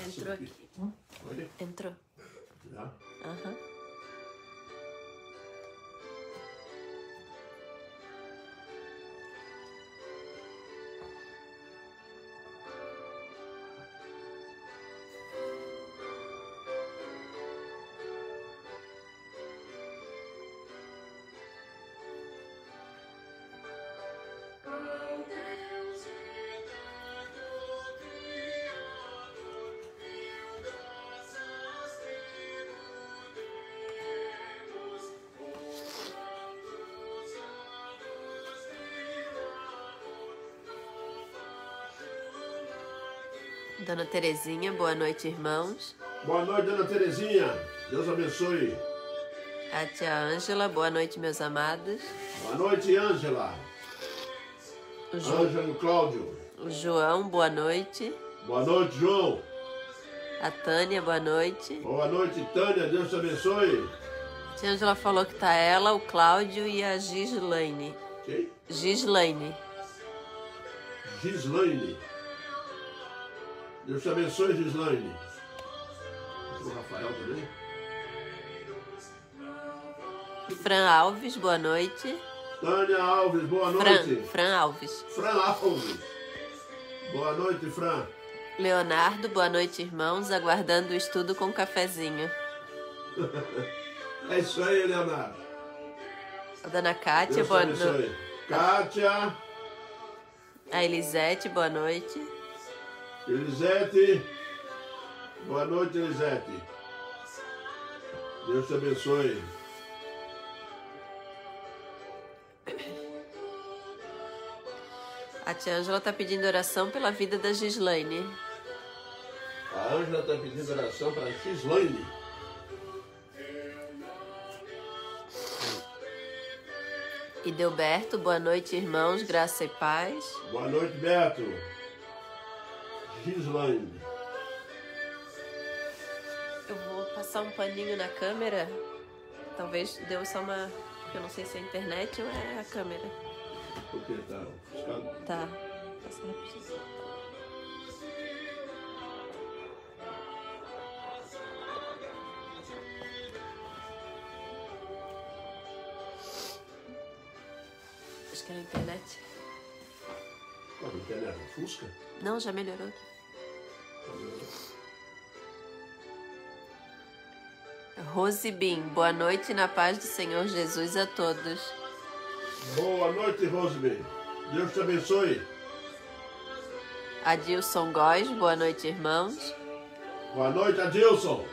Entrou aqui. Oi? Entrou. Já? Aham. Dona Terezinha, boa noite, irmãos. Boa noite, Dona Terezinha. Deus abençoe. A tia Ângela, boa noite, meus amados. Boa noite, Ângela. Ângela e o Cláudio. O João, boa noite. Boa noite, João. A Tânia, boa noite. Boa noite, Tânia. Deus te abençoe. A tia Ângela falou que tá ela, o Cláudio e a Gislaine. Quem? Gislaine. Gislaine. Deus te abençoe, Gislaine. O Rafael também. Fran Alves, boa noite. Tânia Alves, boa noite. Fran Alves. Fran Alves. Boa noite, Fran. Leonardo, boa noite, irmãos. Aguardando o estudo com cafezinho. É isso aí, Leonardo. A dona Kátia, Deus te boa abençoe. noite. Kátia. A Elisete, boa noite. Elisete. Boa noite, Elisete. Deus te abençoe. A tia Ângela está pedindo oração pela vida da Gislaine. A Ângela está pedindo oração para a Gislaine. E Delberto, boa noite, irmãos, graça e paz. Boa noite, Beto. Gislaine. Eu vou passar um paninho na câmera. Talvez deu só uma... Eu não sei se é a internet ou é a câmera. Por que tá ofuscado? Tá. Passa rapidinho. Acho que era a internet. A internet ofusca? Não, já melhorou. Rose Bim, boa noite na paz do Senhor Jesus a todos. Boa noite, Rosebem. Deus te abençoe. Adilson Góes, boa noite, irmãos. Boa noite, Adilson.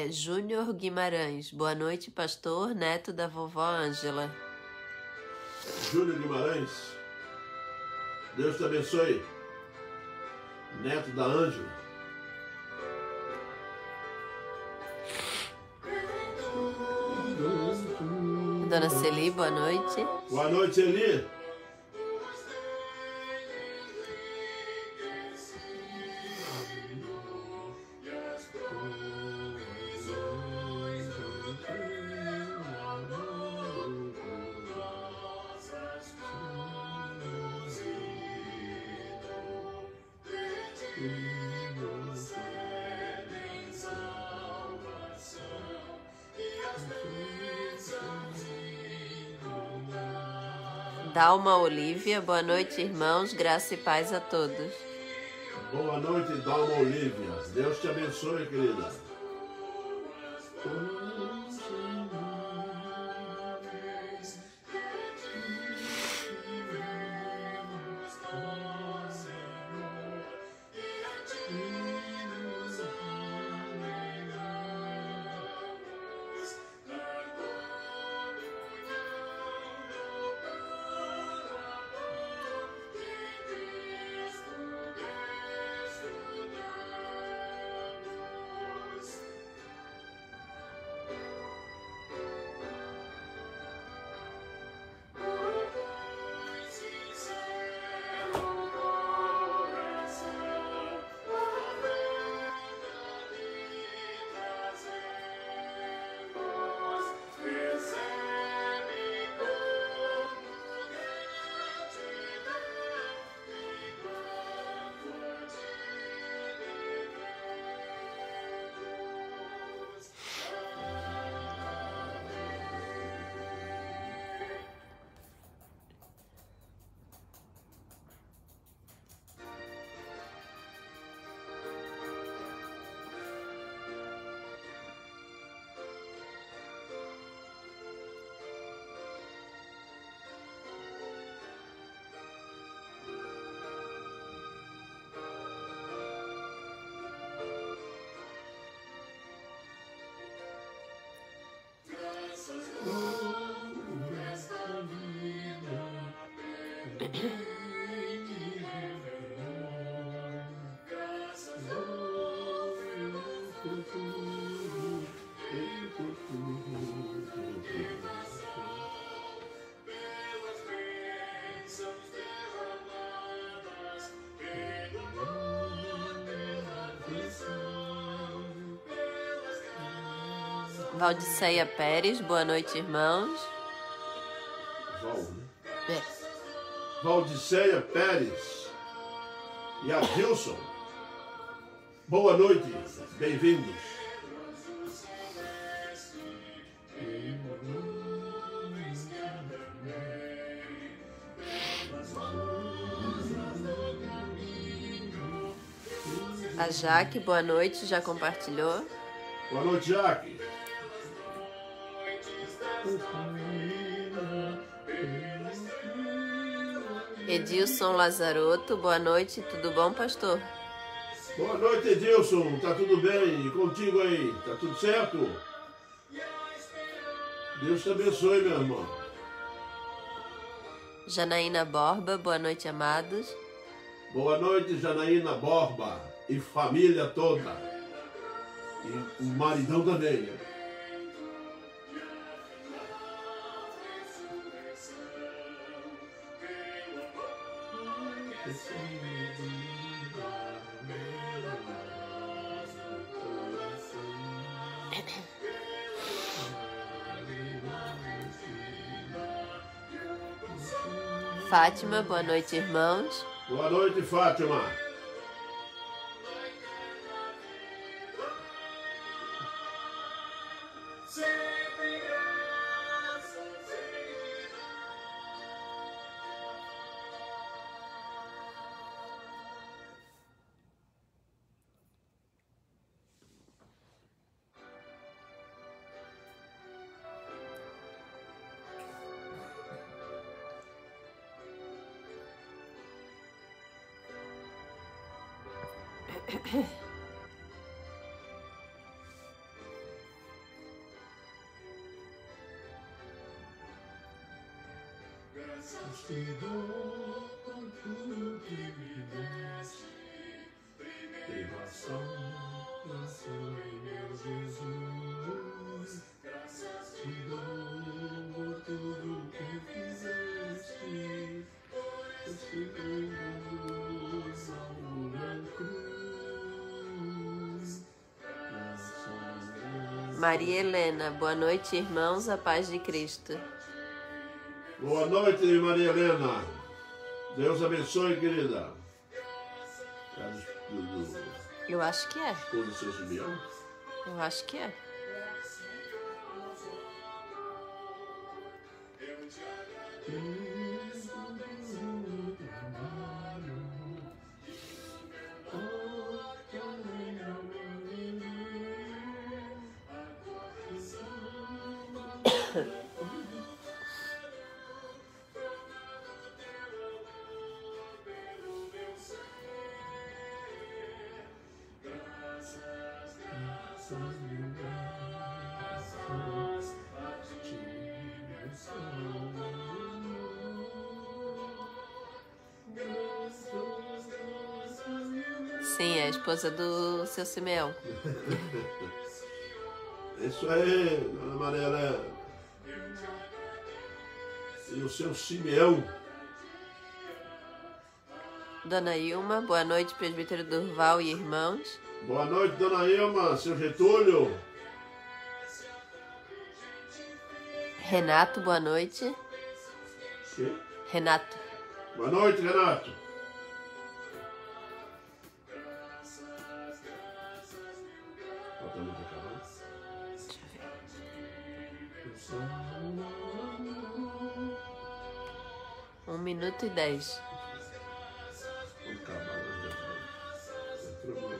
Júnior Guimarães, boa noite, pastor, neto da vovó Ângela. Júnior Guimarães. Deus te abençoe. Neto da Ângela. Dona Celi, boa noite. Boa noite, Eli. Dalma Olívia, boa noite, irmãos, graça e paz a todos. Boa noite, Dalma Olívia. Deus te abençoe, querida. Valdiceia Pérez, boa noite, irmãos. Val, né? Valdiceia Pérez e a Gilson. Boa noite, bem-vindos. A Jaque, boa noite, já compartilhou. Boa noite, Jaque. Edilson Lazarotto, boa noite, tudo bom, pastor? Boa noite, Edilson. Tá tudo bem? E contigo aí? Tá tudo certo? Deus te abençoe, meu irmão. Janaína Borba, boa noite, amados. Boa noite, Janaína Borba e família toda. E o maridão também, né? Fátima, boa noite, irmãos. Boa noite, Fátima. Graças te dou por tudo que me deste, privação, lançou-me meu Jesus. Graças te dou por tudo que fizeste, pois te luz ao na cruz. Maria Helena, boa noite, irmãos, a paz de Cristo. Boa noite, Maria Helena. Deus abençoe, querida. Eu acho que é. Esposa do seu Simeão? Eu acho que é. Sim, é a esposa do seu Simeão. Isso aí, dona Maria Helena. E o seu Simeão. Dona Ilma, boa noite, presbítero Durval e irmãos. Boa noite, dona Ilma, seu Getúlio. Renato, boa noite. Quê? Renato. Boa noite, Renato. Falta muito pra acabar. Deixa eu ver. 1 minuto e 10. Vamos acabar hoje. Entrou.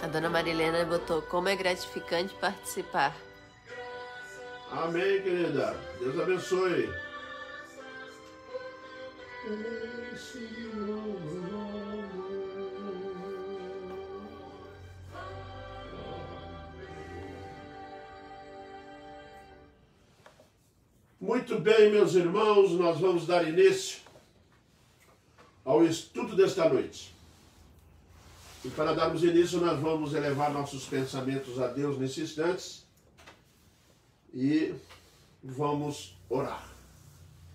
A dona Marilena botou como é gratificante participar. Amém, querida. Deus abençoe. Muito bem, meus irmãos, nós vamos dar início ao estudo desta noite. E para darmos início, nós vamos elevar nossos pensamentos a Deus nesse instante e vamos orar.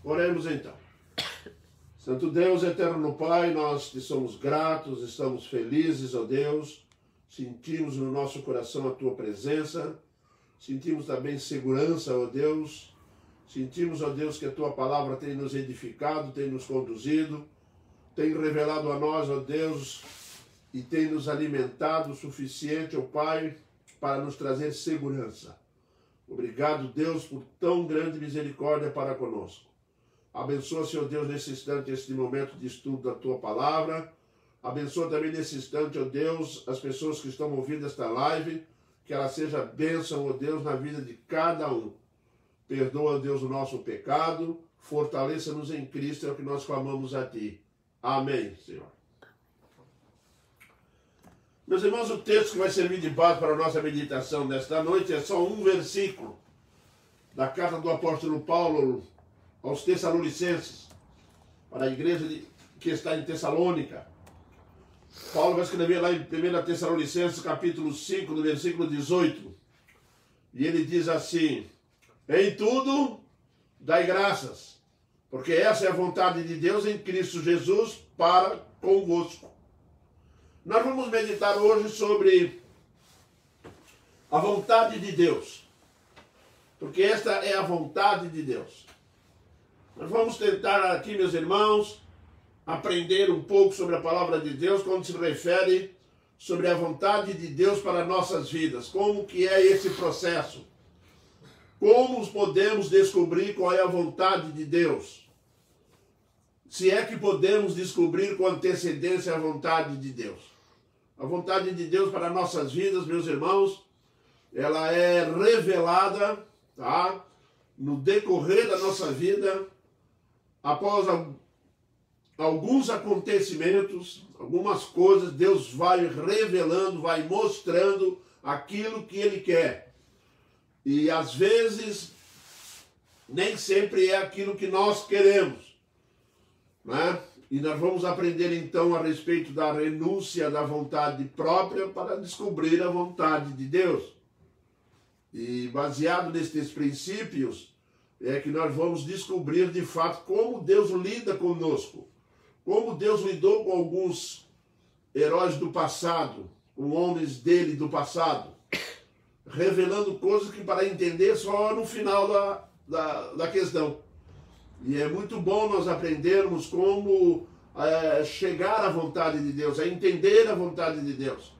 Oremos então. Santo Deus, eterno Pai, nós te somos gratos, estamos felizes, ó Deus, sentimos no nosso coração a Tua presença, sentimos também segurança, ó Deus, sentimos, ó Deus, que a Tua palavra tem nos edificado, tem nos conduzido, tem revelado a nós, ó Deus, e tem nos alimentado o suficiente, ó Pai, para nos trazer segurança. Obrigado, Deus, por tão grande misericórdia para conosco. Abençoa, Senhor Deus, nesse instante, este momento de estudo da Tua palavra. Abençoa também nesse instante, ó Deus, as pessoas que estão ouvindo esta live, que ela seja bênção, ó Deus, na vida de cada um. Perdoa, ó Deus, o nosso pecado, fortaleça-nos em Cristo, é o que nós clamamos a Ti. Amém, Senhor. Meus irmãos, o texto que vai servir de base para a nossa meditação desta noite é só um versículo da carta do apóstolo Paulo aos Tessalonicenses, para a igreja que está em Tessalônica. Paulo vai escrever lá em 1 Tessalonicenses, capítulo 5, no versículo 18, e ele diz assim: em tudo dai graças, porque essa é a vontade de Deus em Cristo Jesus para convosco. Nós vamos meditar hoje sobre a vontade de Deus, porque esta é a vontade de Deus. Nós vamos tentar aqui, meus irmãos, aprender um pouco sobre a palavra de Deus quando se refere sobre a vontade de Deus para nossas vidas. Como que é esse processo? Como podemos descobrir qual é a vontade de Deus? Se é que podemos descobrir com antecedência a vontade de Deus. A vontade de Deus para nossas vidas, meus irmãos, ela é revelada, tá, no decorrer da nossa vida, após alguns acontecimentos, algumas coisas, Deus vai revelando, vai mostrando aquilo que Ele quer. E às vezes, nem sempre é aquilo que nós queremos, né? E nós vamos aprender então a respeito da renúncia da vontade própria para descobrir a vontade de Deus. E baseado nestes princípios, é que nós vamos descobrir de fato como Deus lida conosco. Como Deus lidou com alguns heróis do passado, com homens dele do passado, revelando coisas que para entender só no final da questão. E é muito bom nós aprendermos como chegar à vontade de Deus, a entender a vontade de Deus.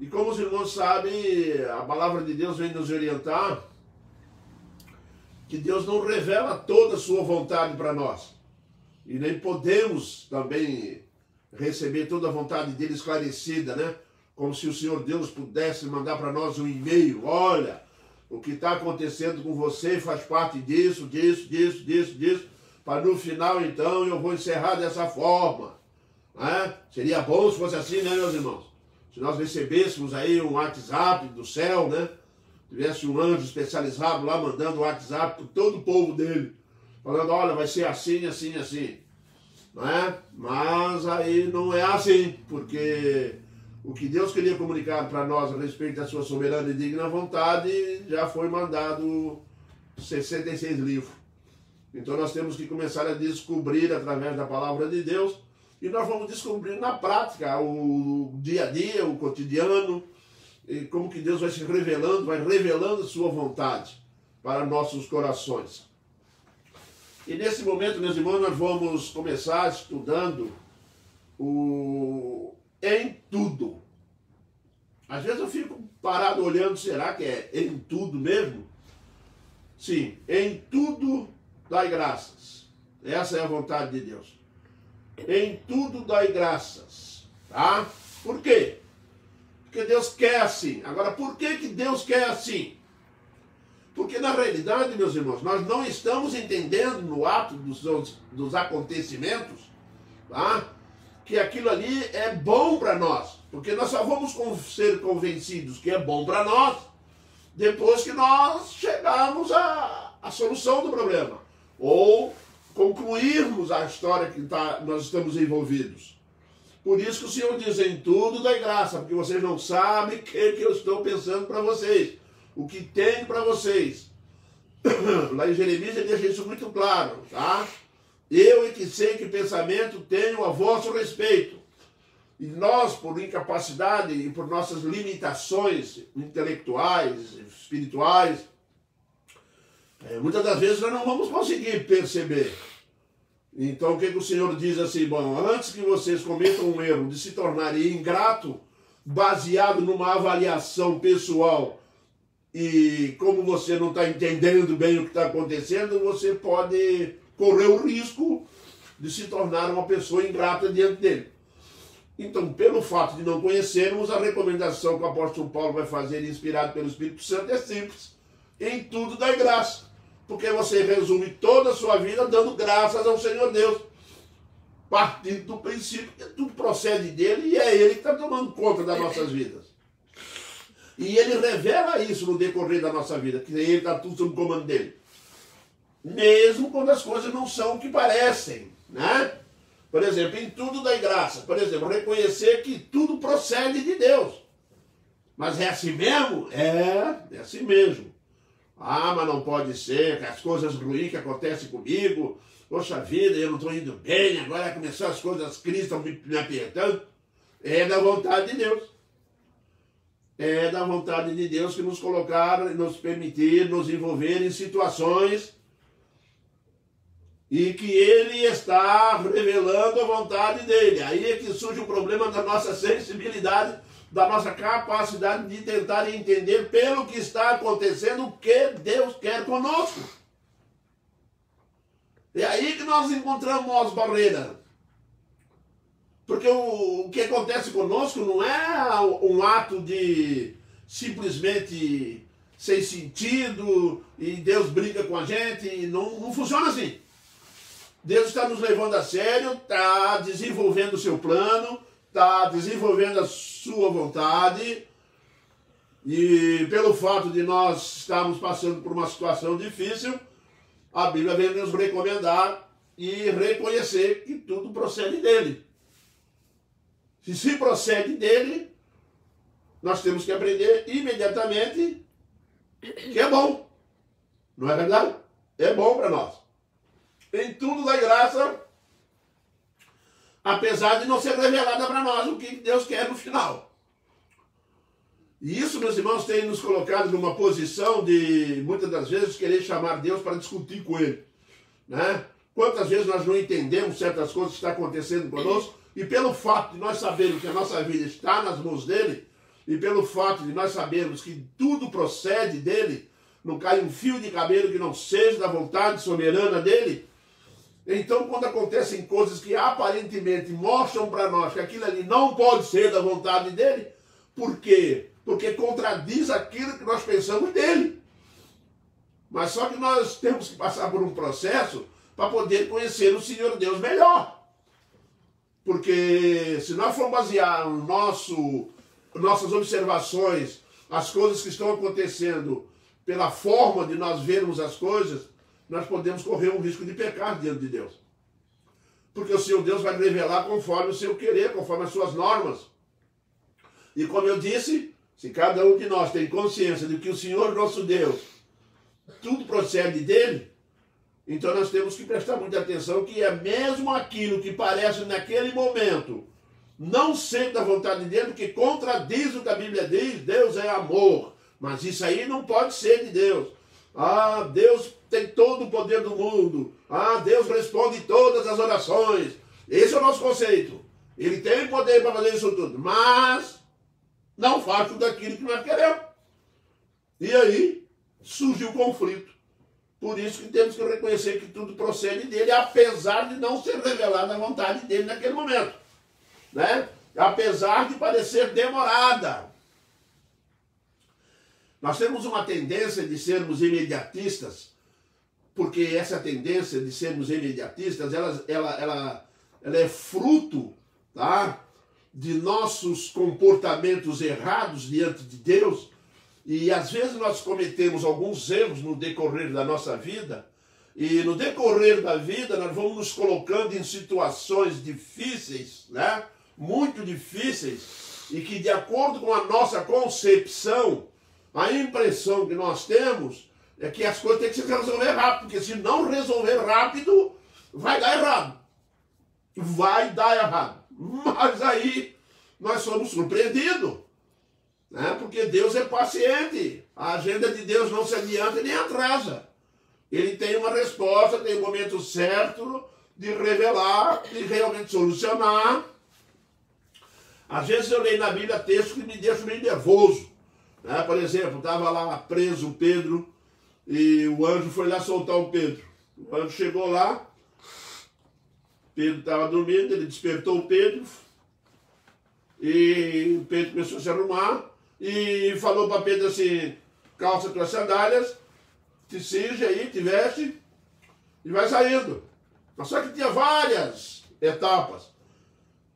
E como os irmãos sabem, a palavra de Deus vem nos orientar que Deus não revela toda a sua vontade para nós. E nem podemos também receber toda a vontade dele esclarecida, né? Como se o Senhor Deus pudesse mandar para nós um e-mail. Olha, o que está acontecendo com você faz parte disso, para no final, então, eu vou encerrar dessa forma. Né? Seria bom se fosse assim, né, meus irmãos? Se nós recebêssemos aí um WhatsApp do céu, né? Tivesse um anjo especializado lá mandando o WhatsApp para todo o povo dele, falando, olha, vai ser assim, assim, assim. Né? Mas aí não é assim, porque o que Deus queria comunicar para nós a respeito da sua soberana e digna vontade já foi mandado 66 livros. Então nós temos que começar a descobrir através da palavra de Deus, e nós vamos descobrir na prática o dia a dia, o cotidiano, e como que Deus vai se revelando, vai revelando a sua vontade para nossos corações. E nesse momento, meus irmãos, nós vamos começar estudando o em tudo. Às vezes eu fico parado olhando, será que é em tudo mesmo? Sim, em tudo dai graças. Essa é a vontade de Deus. Em tudo dai graças. Tá? Por quê? Porque Deus quer assim. Agora, por que Deus quer assim? Porque na realidade, meus irmãos, nós não estamos entendendo no ato dos acontecimentos, tá? Que aquilo ali é bom para nós. Porque nós só vamos ser convencidos que é bom para nós depois que nós chegarmos à solução do problema. Ou concluirmos a história que nós estamos envolvidos. Por isso que o Senhor diz, em tudo dai graça, porque vocês não sabem o que eu estou pensando para vocês. O que tenho para vocês. Lá em Jeremias ele deixa isso muito claro, tá? Eu é que sei que pensamento tenho a vosso respeito. E nós, por incapacidade e por nossas limitações intelectuais, espirituais, muitas das vezes nós não vamos conseguir perceber. Então o que o Senhor diz assim, bom, antes que vocês cometam um erro de se tornarem ingrato, baseado numa avaliação pessoal, e como você não está entendendo bem o que está acontecendo, você pode correr o risco de se tornar uma pessoa ingrata diante dele. Então, pelo fato de não conhecermos, a recomendação que o apóstolo Paulo vai fazer, inspirado pelo Espírito Santo, é simples. Em tudo dai graça. Porque você resume toda a sua vida dando graças ao Senhor Deus. Partindo do princípio que tudo procede dele e é ele que está tomando conta das nossas vidas. E ele revela isso no decorrer da nossa vida, que ele está tudo sob o comando dele. Mesmo quando as coisas não são o que parecem, né? Por exemplo, em tudo dai graça. Por exemplo, reconhecer que tudo procede de Deus. Mas é assim mesmo? É assim mesmo. Ah, mas não pode ser, que as coisas ruins que acontecem comigo, poxa vida, eu não estou indo bem, agora começou as coisas, as crises estão me apertando. É da vontade de Deus. É da vontade de Deus que nos colocar, nos permitir, nos envolver em situações e que Ele está revelando a vontade dEle. Aí é que surge o problema da nossa sensibilidade, da nossa capacidade de tentar entender pelo que está acontecendo o que Deus quer conosco. É aí que nós encontramos as barreiras. Porque o que acontece conosco não é um ato de simplesmente sem sentido e Deus brinca com a gente. Não funciona assim. Deus está nos levando a sério, está desenvolvendo o seu plano, está desenvolvendo a sua vontade. E pelo fato de nós estarmos passando por uma situação difícil, a Bíblia vem nos recomendar e reconhecer que tudo procede dele. Se procede dele, nós temos que aprender imediatamente que é bom. Não é verdade? É bom para nós. Em tudo dai graça, apesar de não ser revelada para nós o que Deus quer no final. E isso, meus irmãos, tem nos colocado numa posição de, muitas das vezes, querer chamar Deus para discutir com Ele. Né? Quantas vezes nós não entendemos certas coisas que estão acontecendo conosco, e pelo fato de nós sabermos que a nossa vida está nas mãos dele, e pelo fato de nós sabermos que tudo procede dele, não cai um fio de cabelo que não seja da vontade soberana dele. Então, quando acontecem coisas que aparentemente mostram para nós que aquilo ali não pode ser da vontade dele, por quê? Porque contradiz aquilo que nós pensamos dele. Mas só que nós temos que passar por um processo para poder conhecer o Senhor Deus melhor. Porque se nós formos basear nossas observações, as coisas que estão acontecendo, pela forma de nós vermos as coisas, nós podemos correr um risco de pecar diante de Deus. Porque o Senhor Deus vai revelar conforme o seu querer, conforme as suas normas. E como eu disse, se cada um de nós tem consciência de que o Senhor nosso Deus, tudo procede dele, então nós temos que prestar muita atenção que é mesmo aquilo que parece naquele momento não ser da vontade dele, que contradiz o que a Bíblia diz, Deus é amor. Mas isso aí não pode ser de Deus. Ah, Deus tem todo o poder do mundo. Ah, Deus responde todas as orações. Esse é o nosso conceito. Ele tem poder para fazer isso tudo, mas não faz tudo aquilo que nós queremos. E aí surge o conflito. Por isso que temos que reconhecer que tudo procede dele, apesar de não ser revelada a vontade dele naquele momento. Né? Apesar de parecer demorada. Nós temos uma tendência de sermos imediatistas, porque essa tendência de sermos imediatistas, ela é fruto, tá, de nossos comportamentos errados diante de Deus. E às vezes nós cometemos alguns erros no decorrer da nossa vida, e no decorrer da vida nós vamos nos colocando em situações difíceis, né? Muito difíceis, e que de acordo com a nossa concepção, a impressão que nós temos é que as coisas têm que se resolver rápido, porque se não resolver rápido, vai dar errado. Vai dar errado. Mas aí nós somos surpreendidos, né? Porque Deus é paciente. A agenda de Deus não se adianta nem atrasa. Ele tem uma resposta, tem o momento certo de revelar, de realmente solucionar. Às vezes eu leio na Bíblia textos que me deixam meio nervoso, né? Por exemplo, estava lá preso o Pedro e o anjo foi lá soltar o Pedro. O anjo chegou lá, Pedro estava dormindo, ele despertou o Pedro e o Pedro começou a se arrumar e falou para Pedro assim: calça tuas sandálias, te cinge aí, te veste e vai saindo. Mas só que tinha várias etapas.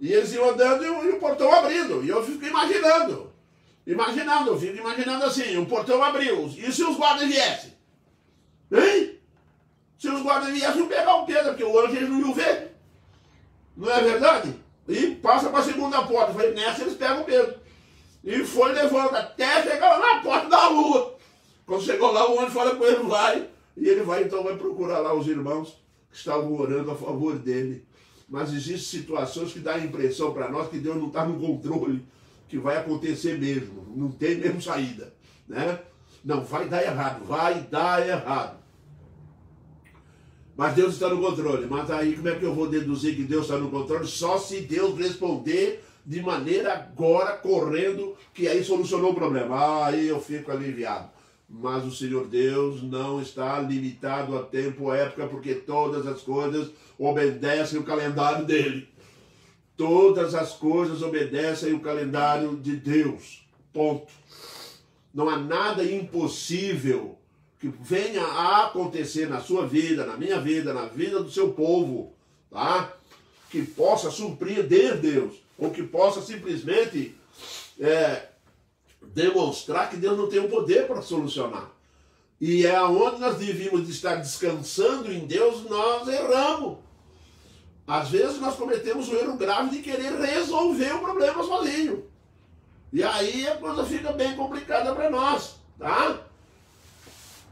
E eles iam andando e o portão abrindo. E eu fico imaginando assim, o portão abriu. E se os guardas viessem? Hein? Se os guardas viessem, iam pegar o Pedro, porque o anjo eles não iam ver. Não é verdade? E passa para a segunda porta. Falei, nessa eles pegam o Pedro. E foi levando até chegar lá na porta da rua. Quando chegou lá, o anjo fala com ele, vai. E ele vai, então, vai procurar lá os irmãos que estavam orando a favor dele. Mas existem situações que dão a impressão para nós que Deus não está no controle, que vai acontecer mesmo, não tem mesmo saída, né? Não, vai dar errado. Mas Deus está no controle. Mas aí como é que eu vou deduzir que Deus está no controle? Só se Deus responder de maneira agora, correndo, que aí solucionou o problema. Aí eu fico aliviado. Mas o Senhor Deus não está limitado a tempo ou época, porque todas as coisas obedecem o calendário dele. Todas as coisas obedecem o calendário de Deus. Ponto. Não há nada impossível que venha a acontecer na sua vida, na minha vida, na vida do seu povo, tá? Que possa surpreender Deus, ou que possa simplesmente demonstrar que Deus não tem o poder para solucionar. E é onde nós devíamos estar descansando em Deus, nós erramos. Às vezes nós cometemos o erro grave de querer resolver o problema sozinho. E aí a coisa fica bem complicada para nós, tá?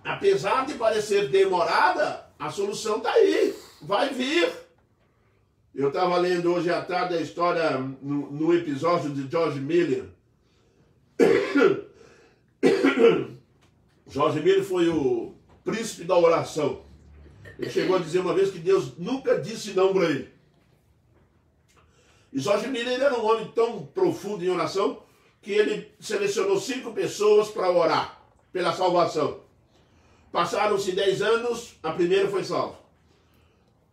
Apesar de parecer demorada, a solução está aí, vai vir. Eu estava lendo hoje à tarde a história no episódio de George Miller. George Miller foi o príncipe da oração. Ele chegou a dizer uma vez que Deus nunca disse não para ele. E George Miller era um homem tão profundo em oração que ele selecionou 5 pessoas para orar pela salvação. Passaram-se 10 anos, a primeira foi salva.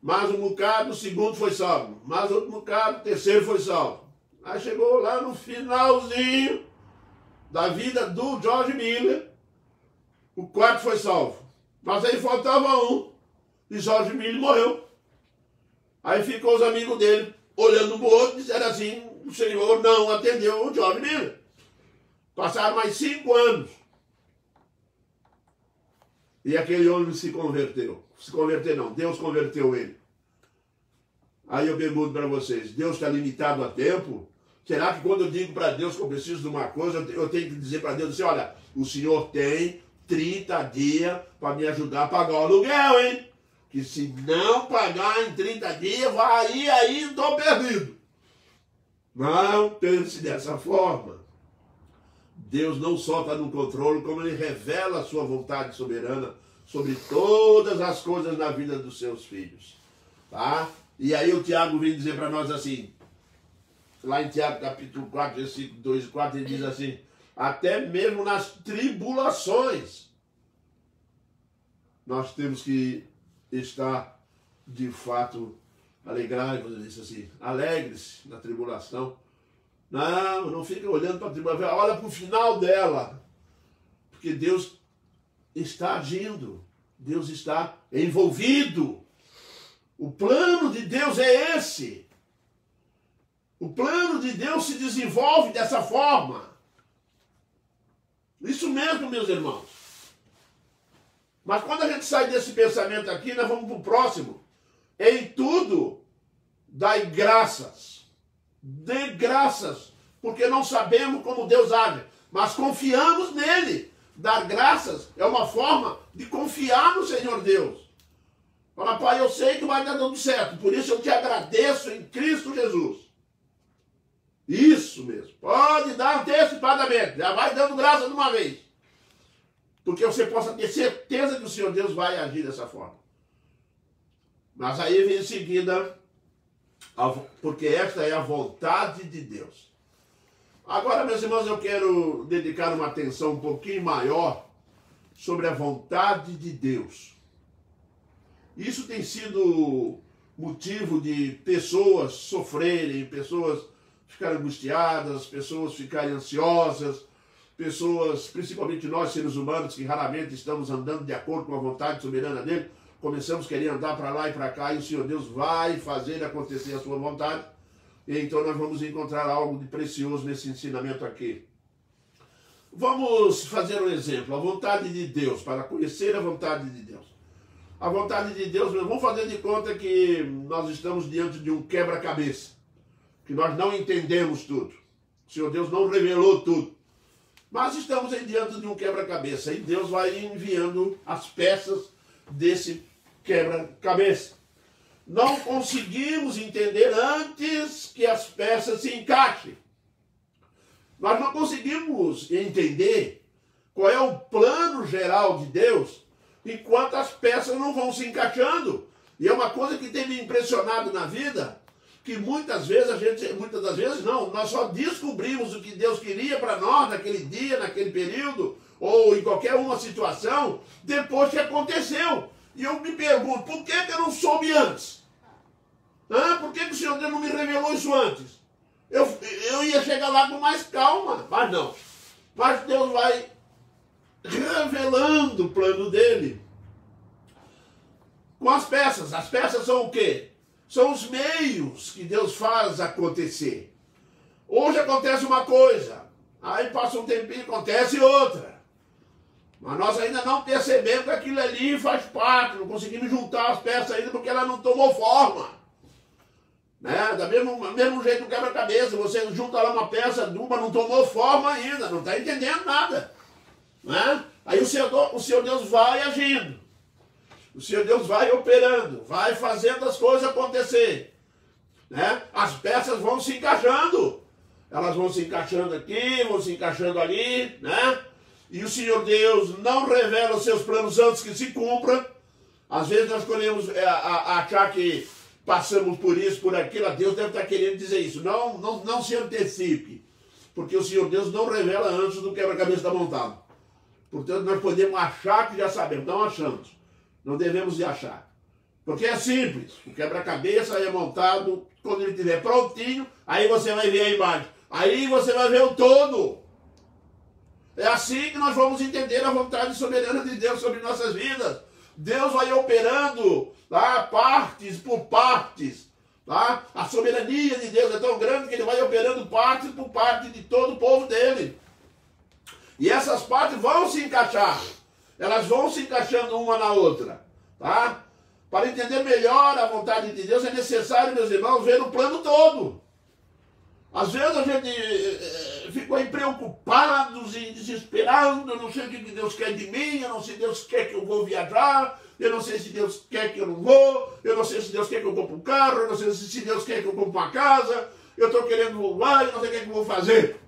Mais um bocado, o segundo foi salvo. Mais outro bocado, o terceiro foi salvo. Aí chegou lá no finalzinho da vida do George Miller, o quarto foi salvo. Mas aí faltava um. E George Miller morreu. Aí ficou os amigos dele olhando um para o outro e disseram assim: o Senhor não atendeu o George Miller. Passaram mais 5 anos. E aquele homem se converteu. Se converteu não, Deus converteu ele. Aí eu pergunto para vocês, Deus está limitado a tempo? Será que quando eu digo para Deus que eu preciso de uma coisa, eu tenho que dizer para Deus assim: olha, o Senhor tem 30 dias para me ajudar a pagar o aluguel, hein? Que se não pagar em 30 dias, aí estou perdido. Não pense dessa forma. Deus não só está no controle, como Ele revela a sua vontade soberana sobre todas as coisas na vida dos seus filhos. Tá? E aí o Tiago vem dizer para nós assim, lá em Tiago capítulo 4, versículo 2 e 4, ele diz assim: até mesmo nas tribulações, nós temos que estar, de fato, alegrai-vos, ele disse assim, alegre-se na tribulação. Não fica olhando para a tribulação, olha para o final dela. Porque Porque Deus está agindo, Deus está envolvido. O plano de Deus é esse. O plano de Deus se desenvolve dessa forma. Isso mesmo, meus irmãos. Mas quando a gente sai desse pensamento aqui, nós vamos para o próximo. Em tudo, dai graças. Dê graças, porque não sabemos como Deus age, mas confiamos nele. Dar graças é uma forma de confiar no Senhor Deus. Fala, Pai, eu sei que vai dar tudo certo, por isso eu te agradeço em Cristo Jesus. Isso mesmo. Pode dar antecipadamente, já vai dando graça de uma vez. Porque você possa ter certeza que o Senhor Deus vai agir dessa forma. Mas aí vem em seguida, porque esta é a vontade de Deus. Agora, meus irmãos, eu quero dedicar uma atenção um pouquinho maior sobre a vontade de Deus. Isso tem sido motivo de pessoas sofrerem, pessoas ficarem angustiadas, pessoas ficarem ansiosas, pessoas, principalmente nós seres humanos, que raramente estamos andando de acordo com a vontade soberana dele, começamos a querer andar para lá e para cá, e o Senhor Deus vai fazer acontecer a sua vontade. E então nós vamos encontrar algo de precioso nesse ensinamento aqui. Vamos fazer um exemplo, a vontade de Deus, para conhecer a vontade de Deus. A vontade de Deus, vamos fazer de conta que nós estamos diante de um quebra-cabeça, que nós não entendemos tudo. O Senhor Deus não revelou tudo. Mas estamos diante de um quebra-cabeça, e Deus vai enviando as peças desse quebra-cabeça. Não conseguimos entender antes que as peças se encaixem. Nós não conseguimos entender qual é o plano geral de Deus enquanto as peças não vão se encaixando. E é uma coisa que tem me impressionado na vida, que muitas das vezes nós só descobrimos o que Deus queria para nós naquele dia, naquele período, ou em qualquer uma situação, depois que aconteceu. E eu me pergunto, por que eu não soube antes? Por que o Senhor Deus não me revelou isso antes? Eu ia chegar lá com mais calma, mas não. Mas Deus vai revelando o plano dele com as peças. As peças são o quê? São os meios que Deus faz acontecer. Hoje acontece uma coisa, aí passa um tempinho e acontece outra. Mas nós ainda não percebemos que aquilo ali faz parte, não conseguimos juntar as peças ainda porque ela não tomou forma. Né? Da mesmo jeito do quebra-cabeça, você junta lá uma peça, uma não tomou forma ainda, não está entendendo nada. Né? Aí o Senhor Deus vai agindo, o Senhor Deus vai operando, vai fazendo as coisas acontecer. Né? As peças vão se encaixando, elas vão se encaixando aqui, vão se encaixando ali, né? E o Senhor Deus não revela os seus planos antes que se cumpram. Às vezes nós podemos achar que passamos por isso, por aquilo. Deus deve estar querendo dizer isso. Não se antecipe, porque o Senhor Deus não revela antes do quebra-cabeça estar montado. Portanto, nós podemos achar que já sabemos. Não achamos. Não devemos de achar. Porque é simples. O quebra-cabeça é montado quando ele estiver prontinho. Aí você vai ver a imagem. Aí você vai ver o todo. É assim que nós vamos entender a vontade soberana de Deus sobre nossas vidas. Deus vai operando, tá, partes por partes. Tá? A soberania de Deus é tão grande que ele vai operando parte por parte de todo o povo dele. E essas partes vão se encaixar. Elas vão se encaixando uma na outra. Tá? Para entender melhor a vontade de Deus é necessário, meus irmãos, ver o plano todo. Às vezes a gente ficou preocupados e desesperando, eu não sei o que Deus quer de mim, eu não sei se Deus quer que eu vou viajar, eu não sei se Deus quer que eu não vou, eu não sei se Deus quer que eu compre um carro, eu não sei se Deus quer que eu compre uma casa, eu estou querendo voar, eu não sei o que eu vou fazer.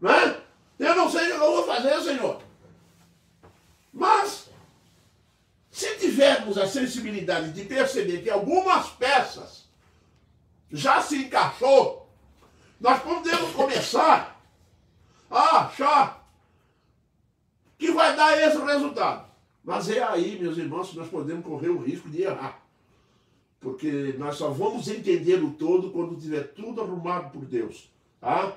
Né? Eu não sei o que eu vou fazer, Senhor. Mas, se tivermos a sensibilidade de perceber que algumas peças já se encaixou, nós podemos começar a achar que vai dar esse resultado. Mas é aí, meus irmãos, que nós podemos correr o risco de errar. Porque nós só vamos entender o todo quando tiver tudo arrumado por Deus. Tá?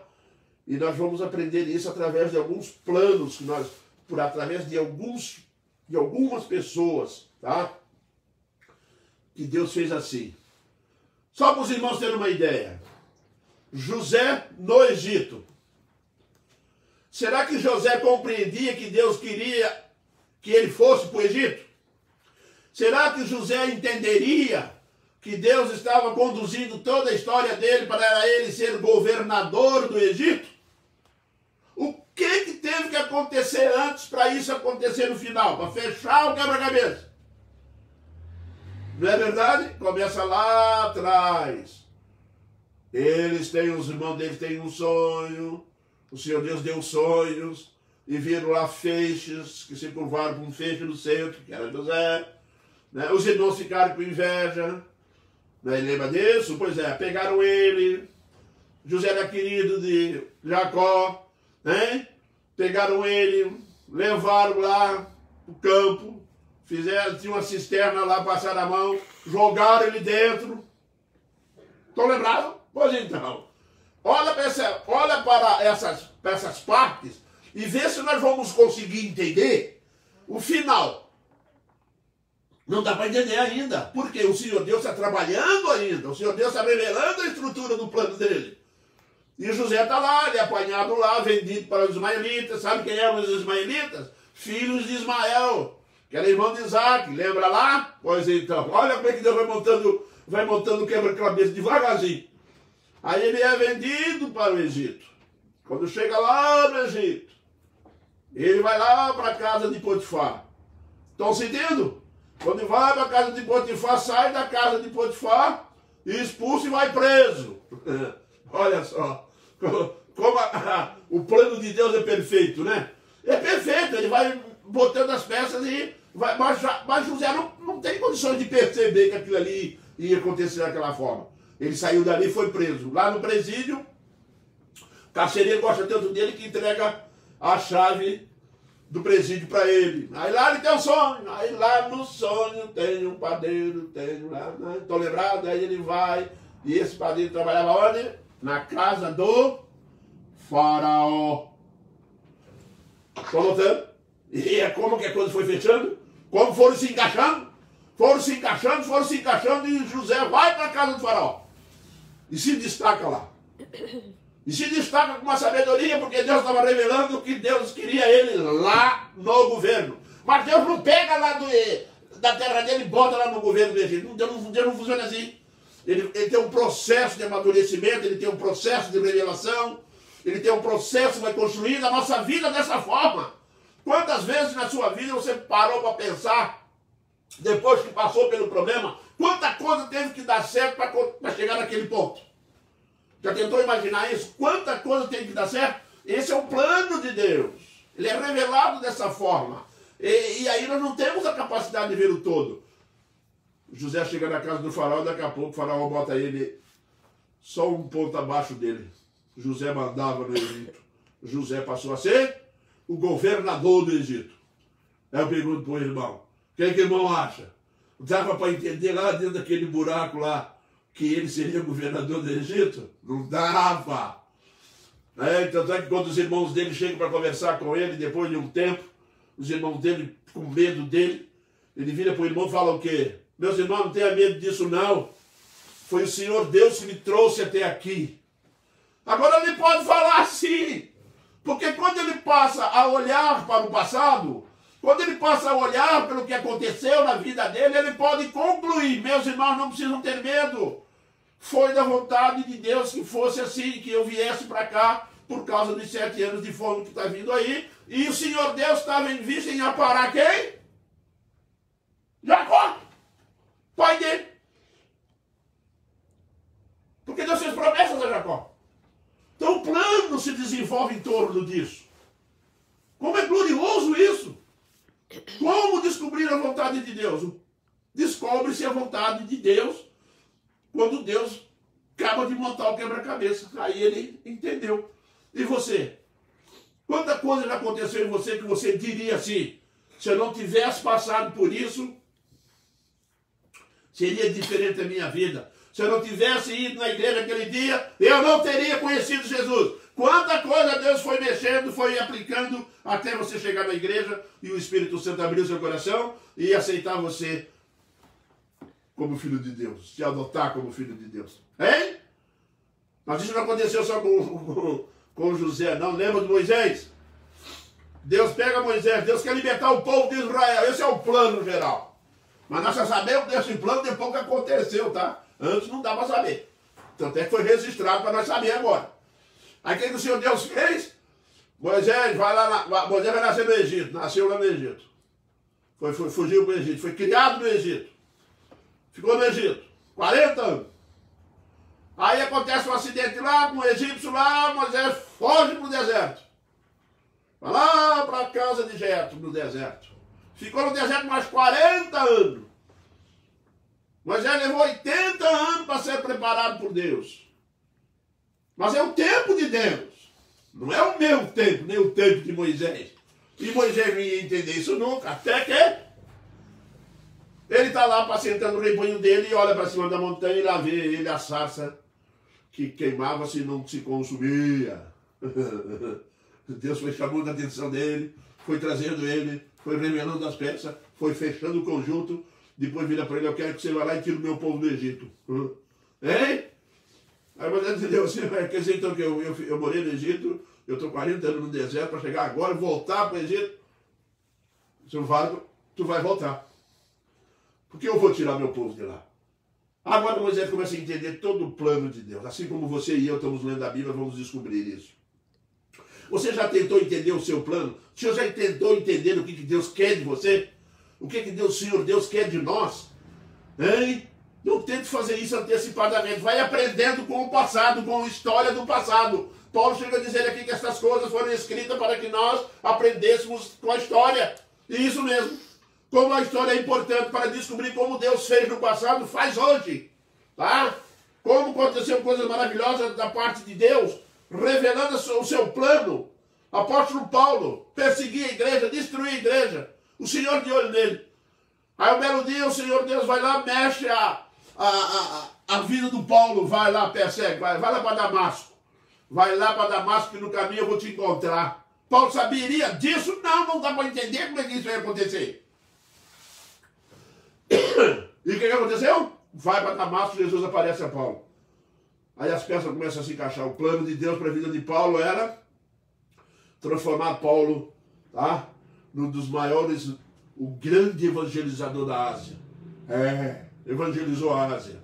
E nós vamos aprender isso através de alguns planos que nós por através de algumas pessoas, tá? Que Deus fez assim. Só para os irmãos terem uma ideia. José no Egito. Será que José compreendia que Deus queria que ele fosse para o Egito? Será que José entenderia que Deus estava conduzindo toda a história dele para ele ser governador do Egito? O que teve que acontecer antes para isso acontecer no final? Para fechar o quebra-cabeça? Não é verdade? Começa lá atrás. Os irmãos deles têm um sonho. O Senhor Deus deu sonhos. E viram lá feixes que se curvaram para um feixe no centro, que era José. Né? Os irmãos ficaram com inveja. Né? Lembra disso? Pois é, pegaram ele. José era querido de Jacó. Né? Pegaram ele, levaram lá pro campo. Tinha uma cisterna lá, passaram a mão, jogaram ele dentro. Estão lembrados? Pois então, olha para essas partes e vê se nós vamos conseguir entender o final. Não dá para entender ainda, porque o Senhor Deus está trabalhando ainda, o Senhor Deus está revelando a estrutura do plano dele. E José está lá, ele é apanhado lá, vendido para os ismaelitas. Sabe quem eram os ismaelitas? Filhos de Ismael, que era irmão de Isaac, lembra lá? Pois então, olha como é que Deus vai montando o quebra-cabeça devagarzinho. Aí ele é vendido para o Egito. Quando chega lá no Egito, ele vai lá para a casa de Potifar. Estão sentindo? Quando vai para a casa de Potifar, sai da casa de Potifar, expulso e vai preso. Olha só, como o plano de Deus é perfeito, né? É perfeito, ele vai botando as peças e vai, mas José não tem condições de perceber que aquilo ali ia acontecer daquela forma. Ele saiu dali e foi preso. Lá no presídio, o carcereiro gosta tanto dele que entrega a chave do presídio para ele. Aí lá ele tem um sonho. Aí lá no sonho tem um padeiro, tem lá, né? Estão lembrados? Aí ele vai, e esse padeiro trabalhava onde? Na casa do faraó. Estão notando? E é como que a coisa foi fechando? Como foram se encaixando? Foram se encaixando e José vai para a casa do faraó. E se destaca lá. E se destaca com uma sabedoria, porque Deus estava revelando que Deus queria ele lá no governo. Mas Deus não pega lá da terra dele e bota lá no governo do Egito. Deus não funciona assim. Ele tem um processo de amadurecimento, ele tem um processo de revelação, ele tem um processo que vai construindo a nossa vida dessa forma. Quantas vezes na sua vida você parou para pensar, depois que passou pelo problema, quanta coisa teve que dar certo para chegar naquele ponto? Já tentou imaginar isso? Quanta coisa tem que dar certo? Esse é o plano de Deus. Ele é revelado dessa forma. E aí nós não temos a capacidade de ver o todo. José chega na casa do faraó, daqui a pouco o faraó bota ele só um ponto abaixo dele. José mandava no Egito. José passou a ser o governador do Egito. Aí eu pergunto para o irmão, o que o irmão acha? Dava para entender lá dentro daquele buraco lá que ele seria governador do Egito? Não dava. Tanto é que quando os irmãos dele chegam para conversar com ele, depois de um tempo, os irmãos dele, com medo dele, ele vira para o irmão e fala o quê? Meus irmãos, não tenha medo disso não. Foi o Senhor Deus que me trouxe até aqui. Agora ele pode falar assim, porque quando ele passa a olhar para o passado, quando ele passa a olhar pelo que aconteceu na vida dele, ele pode concluir, meus irmãos não precisam ter medo. Foi da vontade de Deus que fosse assim, que eu viesse para cá por causa dos 7 anos de fome que está vindo aí. E o Senhor Deus estava em vista em aparar quem? Jacó, pai dele. Porque Deus fez promessas a Jacó. Então o plano se desenvolve em torno disso. Como é glorioso isso! Como descobrir a vontade de Deus? Descobre-se a vontade de Deus quando Deus acaba de montar o quebra-cabeça. Aí ele entendeu. E você? Quanta coisa já aconteceu em você que você diria assim, se eu não tivesse passado por isso, Seria diferente a minha vida. Se eu não tivesse ido na igreja aquele dia, eu não teria conhecido Jesus. Quanta coisa Deus foi mexendo, foi aplicando, até você chegar na igreja e o Espírito Santo abrir seu coração e aceitar você como filho de Deus, te adotar como filho de Deus. Hein? Mas isso não aconteceu só com José, não. Lembra de Moisés? Deus pega Moisés, Deus quer libertar o povo de Israel. Esse é o plano geral. Mas nós só sabemos desse plano depois que aconteceu, tá? Antes não dá para saber. Tanto é que foi registrado para nós saber agora. Aí o que o Senhor Deus fez? Moisés vai lá, Moisés vai nascer no Egito, nasceu lá no Egito. Fugiu para o Egito, foi criado no Egito. Ficou no Egito, 40 anos. Aí acontece um acidente lá, com o egípcio lá, Moisés foge para o deserto. Vai lá para a casa de Jetro, no deserto. Ficou no deserto mais 40 anos. Moisés levou 80 anos para ser preparado por Deus. Mas é o tempo de Deus. Não é o meu tempo, nem o tempo de Moisés. E Moisés não ia entender isso nunca. Até que ele está lá apacentando o rebanho dele e olha para cima da montanha e lá vê ele a sarça que queimava-se e não se consumia. Deus foi chamando a atenção dele, foi trazendo ele, foi revelando as peças, foi fechando o conjunto. Depois vira para ele: eu quero que você vá lá e tire o meu povo do Egito. Hein? Aí Moisés entendeu assim: quer dizer então que eu morei no Egito, eu estou 40 anos no deserto para chegar agora e voltar para o Egito? Tu vai voltar. Porque eu vou tirar meu povo de lá. Agora Moisés começa a entender todo o plano de Deus. Assim como você e eu estamos lendo a Bíblia, vamos descobrir isso. Você já tentou entender o seu plano? O senhor já tentou entender o que Deus quer de você? O que o Senhor Deus quer de nós? Hein? Não tente fazer isso antecipadamente. Vai aprendendo com o passado, com a história do passado. Paulo chega a dizer aqui que essas coisas foram escritas para que nós aprendêssemos com a história. E isso mesmo. Como a história é importante para descobrir como Deus fez no passado, faz hoje. Tá? Como aconteceram coisas maravilhosas da parte de Deus, revelando o seu plano. Apóstolo Paulo perseguia a igreja, destruía a igreja. O Senhor de olho nele. Aí um belo dia o Senhor Deus vai lá, mexe a vida do Paulo, vai lá, persegue, vai lá para Damasco. Vai lá para Damasco que no caminho eu vou te encontrar. Paulo saberia disso? Não dá para entender como é que isso ia acontecer. E o que aconteceu? Vai para Damasco, Jesus aparece a Paulo. Aí as peças começam a se encaixar. O plano de Deus para a vida de Paulo era transformar Paulo, tá, num dos maiores, o grande evangelizador da Ásia. Evangelizou a Ásia.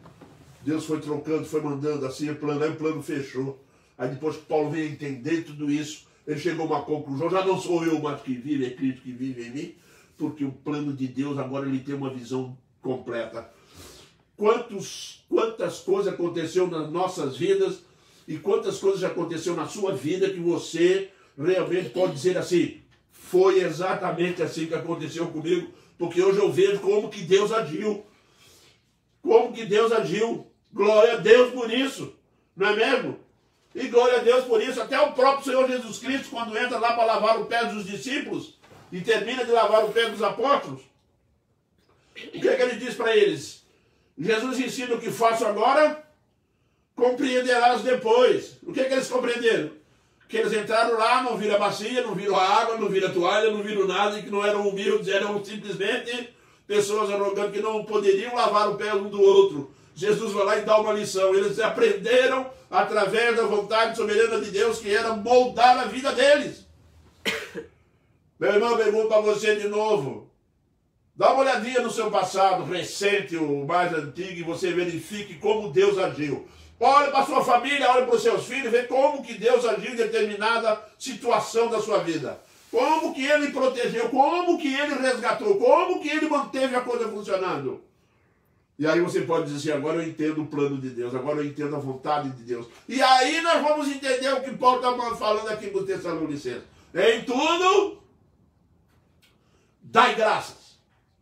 Deus foi trocando, foi mandando, assim o plano, aí o plano fechou. Aí depois que Paulo veio entender tudo isso, ele chegou a uma conclusão: já não sou eu mais que vive, é Cristo que vive em mim, porque o plano de Deus agora ele tem uma visão completa. Quantas coisas aconteceram nas nossas vidas e quantas coisas aconteceram na sua vida que você realmente pode dizer assim: foi exatamente assim que aconteceu comigo, porque hoje eu vejo como que Deus agiu. Como que Deus agiu. Glória a Deus por isso. Não é mesmo? E glória a Deus por isso. Até o próprio Senhor Jesus Cristo, quando entra lá para lavar o pé dos discípulos e termina de lavar o pé dos apóstolos, o que é que ele diz para eles? Jesus ensina: o que faço agora, compreenderás depois. O que é que eles compreenderam? Que eles entraram lá, não viram a bacia, não viram a água, não viram a toalha, não viram nada, e que não eram humildes, eram simplesmente pessoas arrogantes que não poderiam lavar o pé um do outro. Jesus vai lá e dá uma lição. Eles aprenderam através da vontade soberana de Deus, que era moldar a vida deles. Meu irmão, pergunto para você de novo. Dá uma olhadinha no seu passado recente, o mais antigo, e você verifique como Deus agiu. Olha para a sua família, olha para os seus filhos, vê como que Deus agiu em determinada situação da sua vida. Como que Ele protegeu, como que Ele resgatou, como que Ele manteve a coisa funcionando. E aí você pode dizer assim: agora eu entendo o plano de Deus, agora eu entendo a vontade de Deus. E aí nós vamos entender o que Paulo está falando aqui com os Tessalonicenses. Em tudo, dai graças.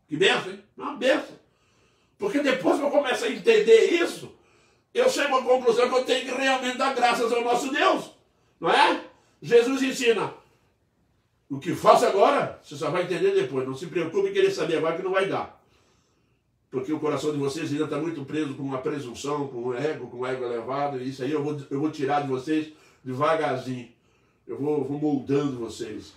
Que benção, hein? Uma benção. Porque depois que eu começo a entender isso, eu chego à conclusão que eu tenho que realmente dar graças ao nosso Deus. Não é? Jesus ensina: o que faço agora, você só vai entender depois. Não se preocupe em querer saber agora, que não vai dar. porque o coração de vocês ainda está muito preso com uma presunção, com um ego elevado, e isso aí eu vou tirar de vocês devagarzinho. Eu vou moldando vocês.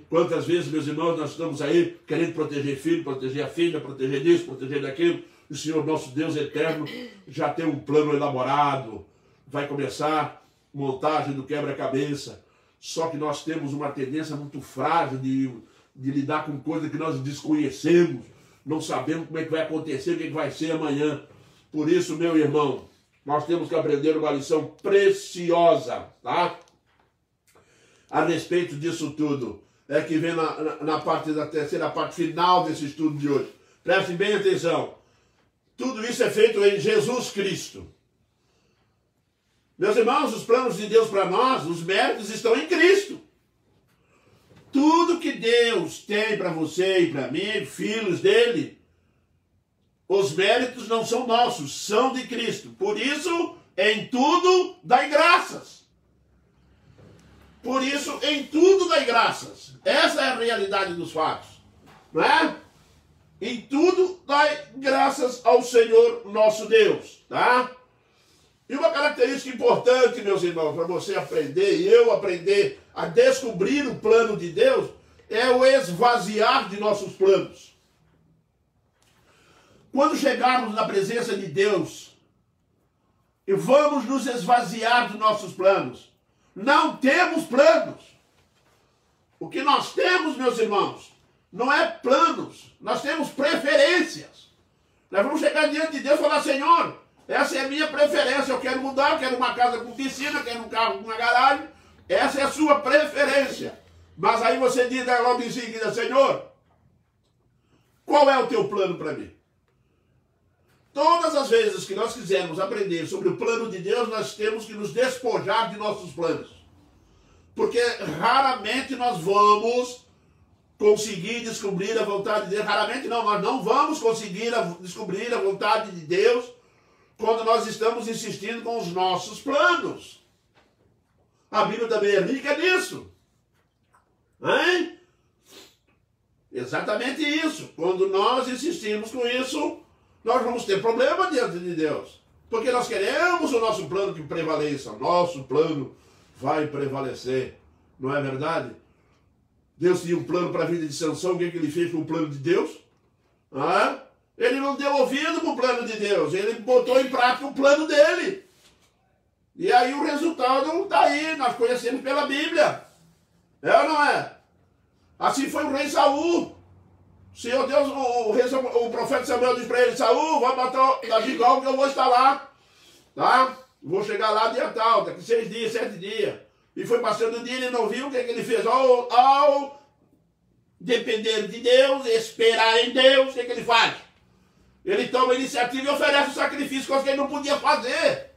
Quantas vezes, meus irmãos, nós estamos aí querendo proteger filho, proteger a filha, proteger disso, proteger daquilo. O Senhor, nosso Deus eterno, já tem um plano elaborado. Vai começar a montagem do quebra-cabeça. Só que nós temos uma tendência muito frágil de lidar com coisas que nós desconhecemos. Não sabemos como é que vai acontecer, o que vai ser amanhã. Por isso, meu irmão, nós temos que aprender uma lição preciosa, tá? A respeito disso tudo. É que vem na parte da terceira parte final desse estudo de hoje. Prestem bem atenção. Tudo isso é feito em Jesus Cristo. Meus irmãos, os planos de Deus para nós, os méritos estão em Cristo. Tudo que Deus tem para você e para mim, filhos dele, os méritos não são nossos, são de Cristo. Por isso, em tudo dai graças. Por isso, em tudo dai graças. Essa é a realidade dos fatos. Não é? Em tudo dai graças ao Senhor nosso Deus. Tá? E uma característica importante, meus irmãos, para você aprender e eu aprender a descobrir o plano de Deus, é o esvaziar de nossos planos. Quando chegarmos na presença de Deus e vamos nos esvaziar de nossos planos, não temos planos. O que nós temos, meus irmãos, não é planos, nós temos preferências. Nós vamos chegar diante de Deus e falar: Senhor, essa é a minha preferência, eu quero mudar, eu quero uma casa com piscina, eu quero um carro com uma garagem. Essa é a sua preferência. Mas aí você diz logo em seguida: Senhor, qual é o teu plano para mim? Todas as vezes que nós quisermos aprender sobre o plano de Deus, nós temos que nos despojar de nossos planos. Porque raramente nós vamos conseguir descobrir a vontade de Deus. Raramente não, nós não vamos conseguir descobrir a vontade de Deus quando nós estamos insistindo com os nossos planos. A Bíblia também é rica nisso. Hein? Exatamente isso. Quando nós insistimos com isso, nós vamos ter problema diante de Deus. Porque nós queremos o nosso plano que prevaleça. O nosso plano vai prevalecer. Não é verdade? Deus tinha um plano para a vida de Sansão. O que ele fez com o plano de Deus? Ele não deu ouvido para o plano de Deus. Ele botou em prática o plano dele. E aí o resultado está aí. Nós conhecemos pela Bíblia. É ou não é? Assim foi o rei Saul. O Senhor Deus, o profeta Samuel diz para ele: Saul, vai matar Davi igual que eu vou estar lá. Tá? Vou chegar lá dia tal, daqui 6 dias, 7 dias. E foi passando o dia, ele não viu o que ele fez. Ao depender de Deus, esperar em Deus, o que ele faz? Ele toma a iniciativa e oferece o sacrifício, coisa que ele não podia fazer.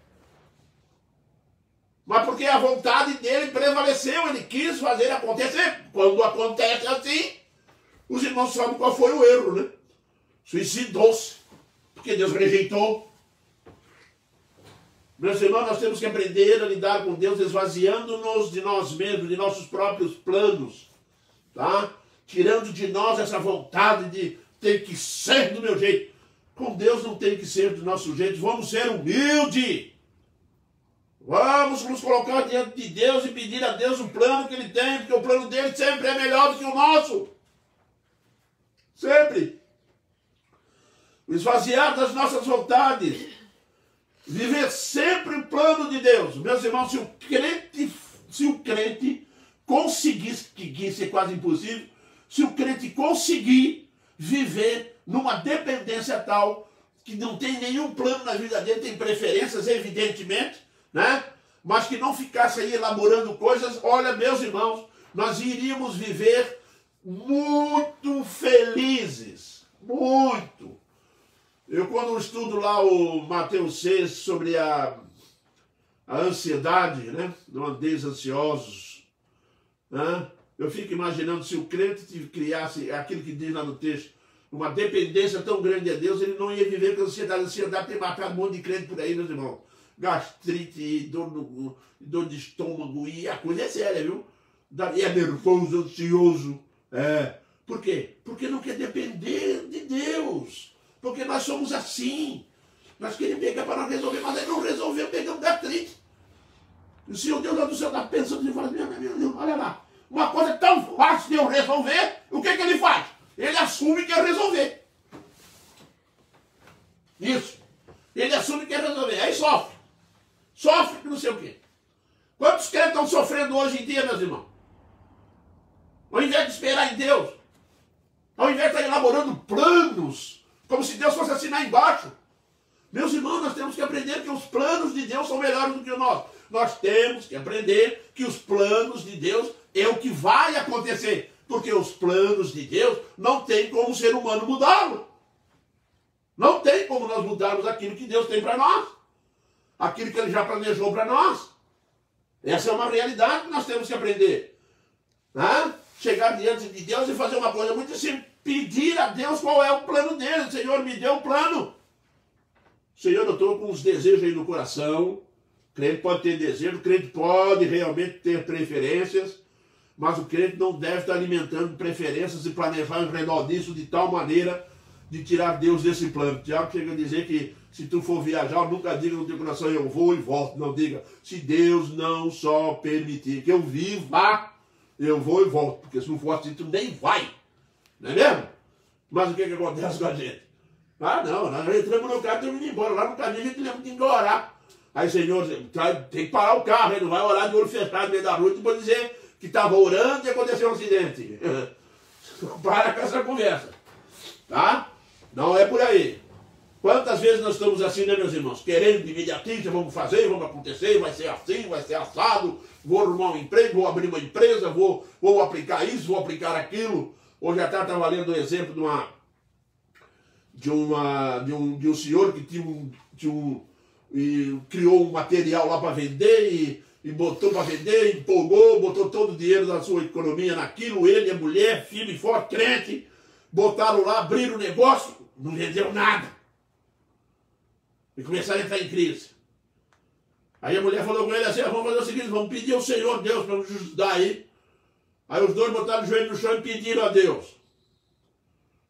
Mas porque a vontade dele prevaleceu, ele quis fazer acontecer. Quando acontece assim, os irmãos sabem qual foi o erro, né? Suicidou-se, porque Deus rejeitou. Meus irmãos, nós temos que aprender a lidar com Deus esvaziando-nos de nós mesmos, de nossos próprios planos, tá? Tirando de nós essa vontade de ter que ser do meu jeito. Com Deus não tem que ser do nosso jeito. Vamos ser humildes. Vamos nos colocar diante de Deus e pedir a Deus o plano que Ele tem, porque o plano dele sempre é melhor do que o nosso. Sempre. O esvaziar das nossas vontades. Viver sempre o plano de Deus. Meus irmãos, se o crente conseguisse, que isso é quase impossível, se o crente conseguir viver numa dependência tal que não tem nenhum plano na vida dele, tem preferências, evidentemente, né? Mas que não ficasse aí elaborando coisas, olha, meus irmãos, nós iríamos viver muito felizes. Muito. Eu, quando estudo lá o Mateus 6 sobre a ansiedade, né? Não andeis ansiosos, né? Eu fico imaginando se o crente criasse aquilo que diz lá no texto, uma dependência tão grande a Deus, ele não ia viver com ansiedade. A ansiedade tem matado um monte de crente por aí, meus irmãos. Gastrite, dor de estômago, e a coisa é séria, viu? E é nervoso, ansioso. Por quê? Porque não quer depender de Deus. Porque nós somos assim. Nós queremos pegar para nós resolver, mas ele não resolveu, pegamos gastrite. E o Senhor Deus lá do céu está pensando e fala, meu, olha lá, uma coisa tão fácil de eu resolver, o que ele faz? Ele assume que é resolver. Isso. Ele assume que é resolver. Aí sofre. Sofre que não sei o quê. Quantos crentes estão sofrendo hoje em dia, meus irmãos? Ao invés de esperar em Deus, ao invés de estar elaborando planos, como se Deus fosse assinar embaixo. Meus irmãos, nós temos que aprender que os planos de Deus são melhores do que o nosso. Nós temos que aprender que os planos de Deus é o que vai acontecer. Porque os planos de Deus não tem como o ser humano mudá-lo. Não tem como nós mudarmos aquilo que Deus tem para nós. Aquilo que Ele já planejou para nós. Essa é uma realidade que nós temos que aprender. Chegar diante de Deus e fazer uma coisa muito simples. Pedir a Deus qual é o plano dele. Senhor, me dê um plano. Senhor, eu estou com uns desejos aí no coração. O crente pode ter desejo, o crente pode realmente ter preferências, mas o crente não deve estar alimentando preferências e planejar em redor disso de tal maneira de tirar Deus desse plano. Tiago chega a dizer que se tu for viajar, nunca diga no teu coração, eu vou e volto. Não diga, se Deus não só permitir que eu viva, eu vou e volto. Porque se não for assim, tu nem vai. Não é mesmo? Mas o que acontece com a gente? Ah, não, nós entramos no carro e estamos indo embora. Lá no caminho a gente lembra de orar. Aí, Senhor, tem que parar o carro, ele não vai orar de olho fechado no meio da rua e depois dizer que estava orando e aconteceu um acidente. Para com essa conversa. Tá? Não é por aí. Quantas vezes nós estamos assim, né, meus irmãos? Querendo imediatamente, vamos fazer, vamos acontecer, vai ser assim, vai ser assado, vou arrumar um emprego, vou abrir uma empresa, vou aplicar isso, vou aplicar aquilo. Hoje à tarde estava lendo um exemplo de um senhor que e criou um material lá para vender e botou para vender, empolgou, botou todo o dinheiro da sua economia naquilo, ele, a mulher, firme e forte, crente, botaram lá, abriram o negócio, não vendeu nada. E começaram a entrar em crise. Aí a mulher falou com ele assim, vamos fazer o seguinte, vamos pedir ao Senhor Deus para nos ajudar aí. Aí os dois botaram o joelho no chão e pediram a Deus.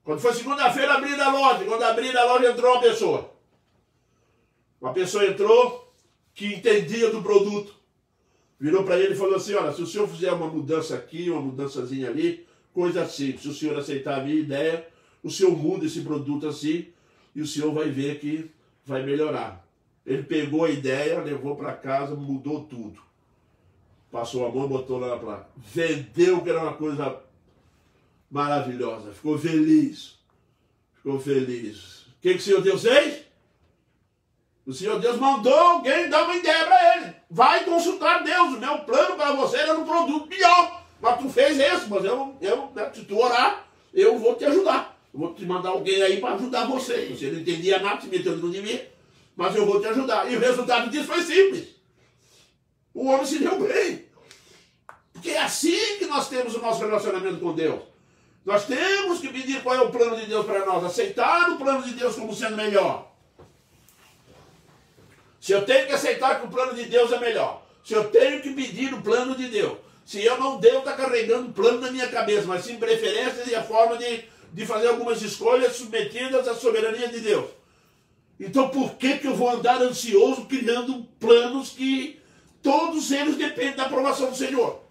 Quando foi segunda-feira, abriram a loja. Quando abriram a loja, entrou uma pessoa. Uma pessoa entrou que entendia do produto. Virou para ele e falou assim, olha, se o senhor fizer uma mudança aqui, uma mudançazinha ali, coisa assim, se o senhor aceitar a minha ideia, o senhor muda esse produto assim e o senhor vai ver que vai melhorar. Ele pegou a ideia, levou para casa, mudou tudo. Passou a mão, botou lá na placa. Vendeu, que era uma coisa maravilhosa. Ficou feliz. Ficou feliz. O que o Senhor Deus fez? O Senhor Deus mandou alguém dar uma ideia para ele. Vai consultar Deus. O meu plano para você era um produto melhor. Mas tu fez esse. Mas se tu orar, eu vou te ajudar. Eu vou te mandar alguém aí para ajudar você. Você não entendia nada, se meteu no devia. Mas eu vou te ajudar. E o resultado disso foi simples. O homem se deu bem. Porque é assim que nós temos o nosso relacionamento com Deus. Nós temos que pedir qual é o plano de Deus para nós. Aceitar o plano de Deus como sendo melhor. Se eu tenho que aceitar que o plano de Deus é melhor. Se eu tenho que pedir o plano de Deus. Se eu não devo estar carregando o plano na minha cabeça, mas sim preferências e a forma de fazer algumas escolhas submetidas à soberania de Deus. Então por que eu vou andar ansioso criando planos que todos eles dependem da aprovação do Senhor?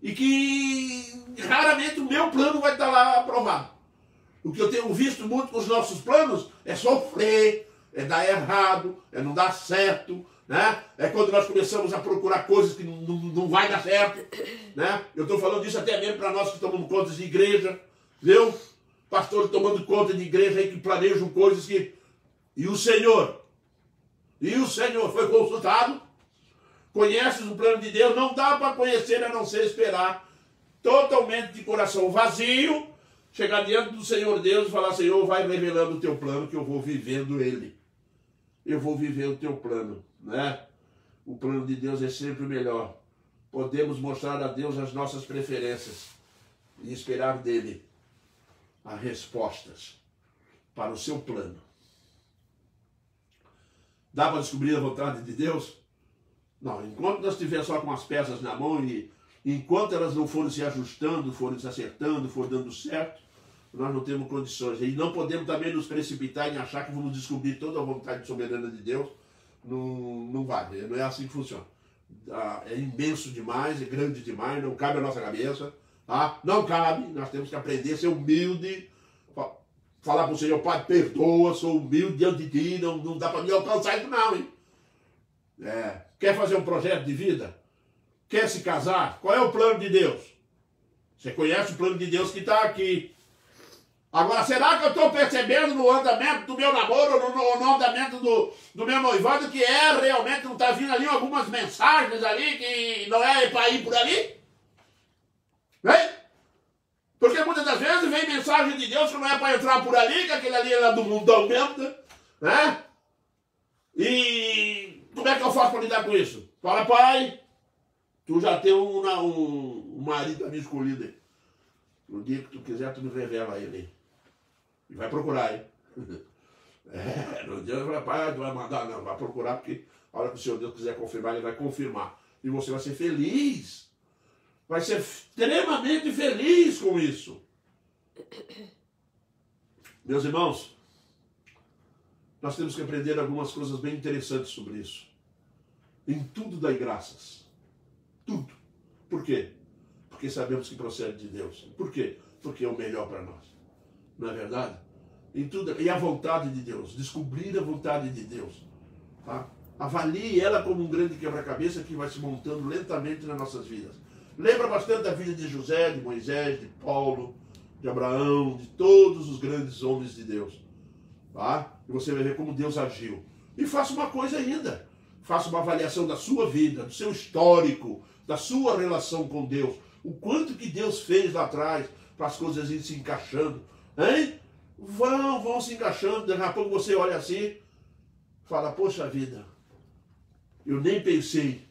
E que raramente o meu plano vai estar lá aprovado. O que eu tenho visto muito com os nossos planos é sofrer, é dar errado, é não dar certo, né? É quando nós começamos a procurar coisas que não vai dar certo, né? Eu estou falando isso até mesmo para nós que tomamos conta de igreja, viu? Pastores tomando conta de igreja aí que planejam coisas que... E o Senhor foi consultado, conheces o plano de Deus, não dá para conhecer a não ser esperar, totalmente de coração vazio, chegar diante do Senhor Deus e falar, Senhor, vai revelando o teu plano que eu vou vivendo ele. Eu vou viver o teu plano, né? O plano de Deus é sempre o melhor. Podemos mostrar a Deus as nossas preferências e esperar dele as respostas para o seu plano. Dá para descobrir a vontade de Deus? Não, enquanto nós estivermos só com as peças na mão e enquanto elas não forem se ajustando, forem se acertando, forem dando certo, nós não temos condições. E não podemos também nos precipitar em achar que vamos descobrir toda a vontade soberana de Deus. Não vai, não é assim que funciona. É imenso demais, é grande demais, não cabe a nossa cabeça. Tá? Não cabe, nós temos que aprender a ser humilde. Falar para o Senhor, Pai, perdoa, sou humilde diante de ti, não dá para me alcançar isso não, hein? Quer fazer um projeto de vida? Quer se casar? Qual é o plano de Deus? Você conhece o plano de Deus que está aqui. Agora, será que eu estou percebendo no andamento do meu namoro, ou no andamento do meu noivado, que realmente não está vindo ali algumas mensagens ali que não é para ir por ali? Vem? Porque muitas das vezes vem mensagem de Deus que não é para entrar por ali, que aquele ali é do mundão mesmo, né? E como é que eu faço para lidar com isso? Fala, pai, tu já tem um marido para me escolhido aí. No dia que tu quiser, tu me revela ele aí. E vai procurar, hein? No dia que pai, tu vai mandar, não, vai procurar, porque a hora que o Senhor Deus quiser confirmar, ele vai confirmar. E você vai ser feliz. Vai ser extremamente feliz com isso. Meus irmãos, nós temos que aprender algumas coisas bem interessantes sobre isso. Em tudo dai graças. Tudo. Por quê? Porque sabemos que procede de Deus. Por quê? Porque é o melhor para nós. Não é verdade? Em tudo. E a vontade de Deus. Descobrir a vontade de Deus. Tá? Avalie ela como um grande quebra-cabeça que vai se montando lentamente nas nossas vidas. Lembra bastante da vida de José, de Moisés, de Paulo, de Abraão, de todos os grandes homens de Deus. Tá? E você vai ver como Deus agiu. E faça uma coisa ainda. Faça uma avaliação da sua vida, do seu histórico, da sua relação com Deus. O quanto que Deus fez lá atrás para as coisas irem se encaixando. Hein? Vão se encaixando. Daqui a pouco você olha assim, fala, poxa vida, eu nem pensei.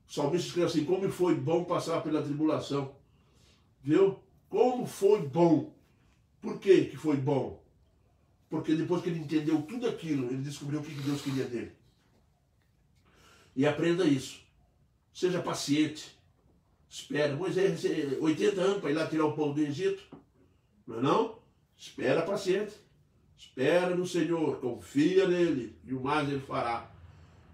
O salmista escreve assim, como foi bom passar pela tribulação. Viu? Como foi bom. Por que que foi bom? Porque depois que ele entendeu tudo aquilo, ele descobriu o que Deus queria dele. E aprenda isso. Seja paciente. Espera. Moisés, 80 anos para ir lá tirar o povo do Egito. Não é não? Espera paciente. Espera no Senhor. Confia nele. E o mais ele fará.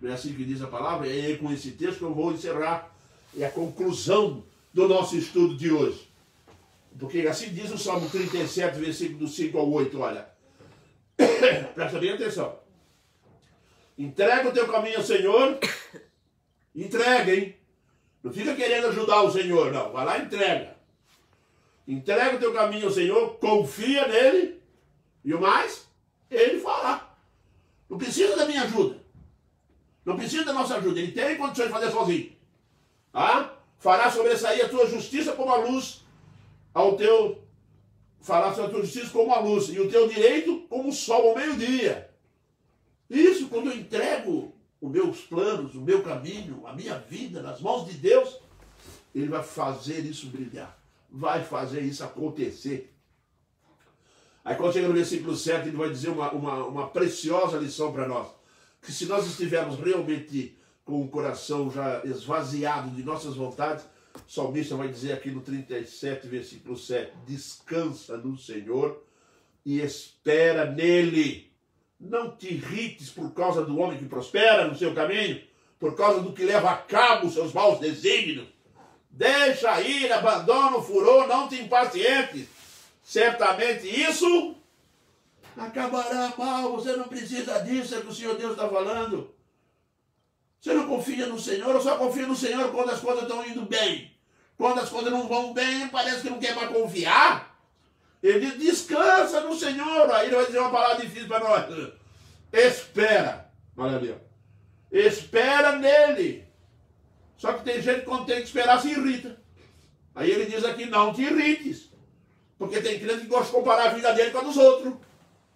Não é assim que diz a palavra? É com esse texto que eu vou encerrar. É a conclusão do nosso estudo de hoje. Porque assim diz o Salmo 37, versículo do 5 ao 8. Olha. Presta bem atenção. Entrega o teu caminho ao Senhor. Entrega, hein? Não fica querendo ajudar o Senhor, não. Vai lá e entrega. Entrega o teu caminho ao Senhor. Confia nele. E o mais? Ele fará. Não precisa da minha ajuda. Não precisa da nossa ajuda. Ele tem condições de fazer sozinho. Tá? Fará sobressair a tua justiça como a luz ao teu... Fará sobre a tua justiça como a luz. E o teu direito como o sol ao meio-dia. Isso, quando eu entrego os meus planos, o meu caminho, a minha vida nas mãos de Deus, Ele vai fazer isso brilhar. Vai fazer isso acontecer. Aí quando chega no versículo 7, ele vai dizer uma preciosa lição para nós. Que se nós estivermos realmente com o coração já esvaziado de nossas vontades, o salmista vai dizer aqui no 37, versículo 7, descansa no Senhor e espera nele. Não te irrites por causa do homem que prospera no seu caminho, por causa do que leva a cabo os seus maus desígnios. Deixa ir, abandona o furor, não te impacientes. Certamente isso acabará mal. Você não precisa disso, é que o Senhor Deus está falando. Você não confia no Senhor, eu só confio no Senhor quando as coisas estão indo bem. Quando as coisas não vão bem, parece que não quer mais confiar. Ele diz, descansa no Senhor. Aí ele vai dizer uma palavra difícil para nós. Espera. Olha ali, ó. Espera nele. Só que tem gente que quando tem que esperar se irrita. Aí ele diz aqui, não te irrites. Porque tem crente que gosta de comparar a vida dele com a dos outros.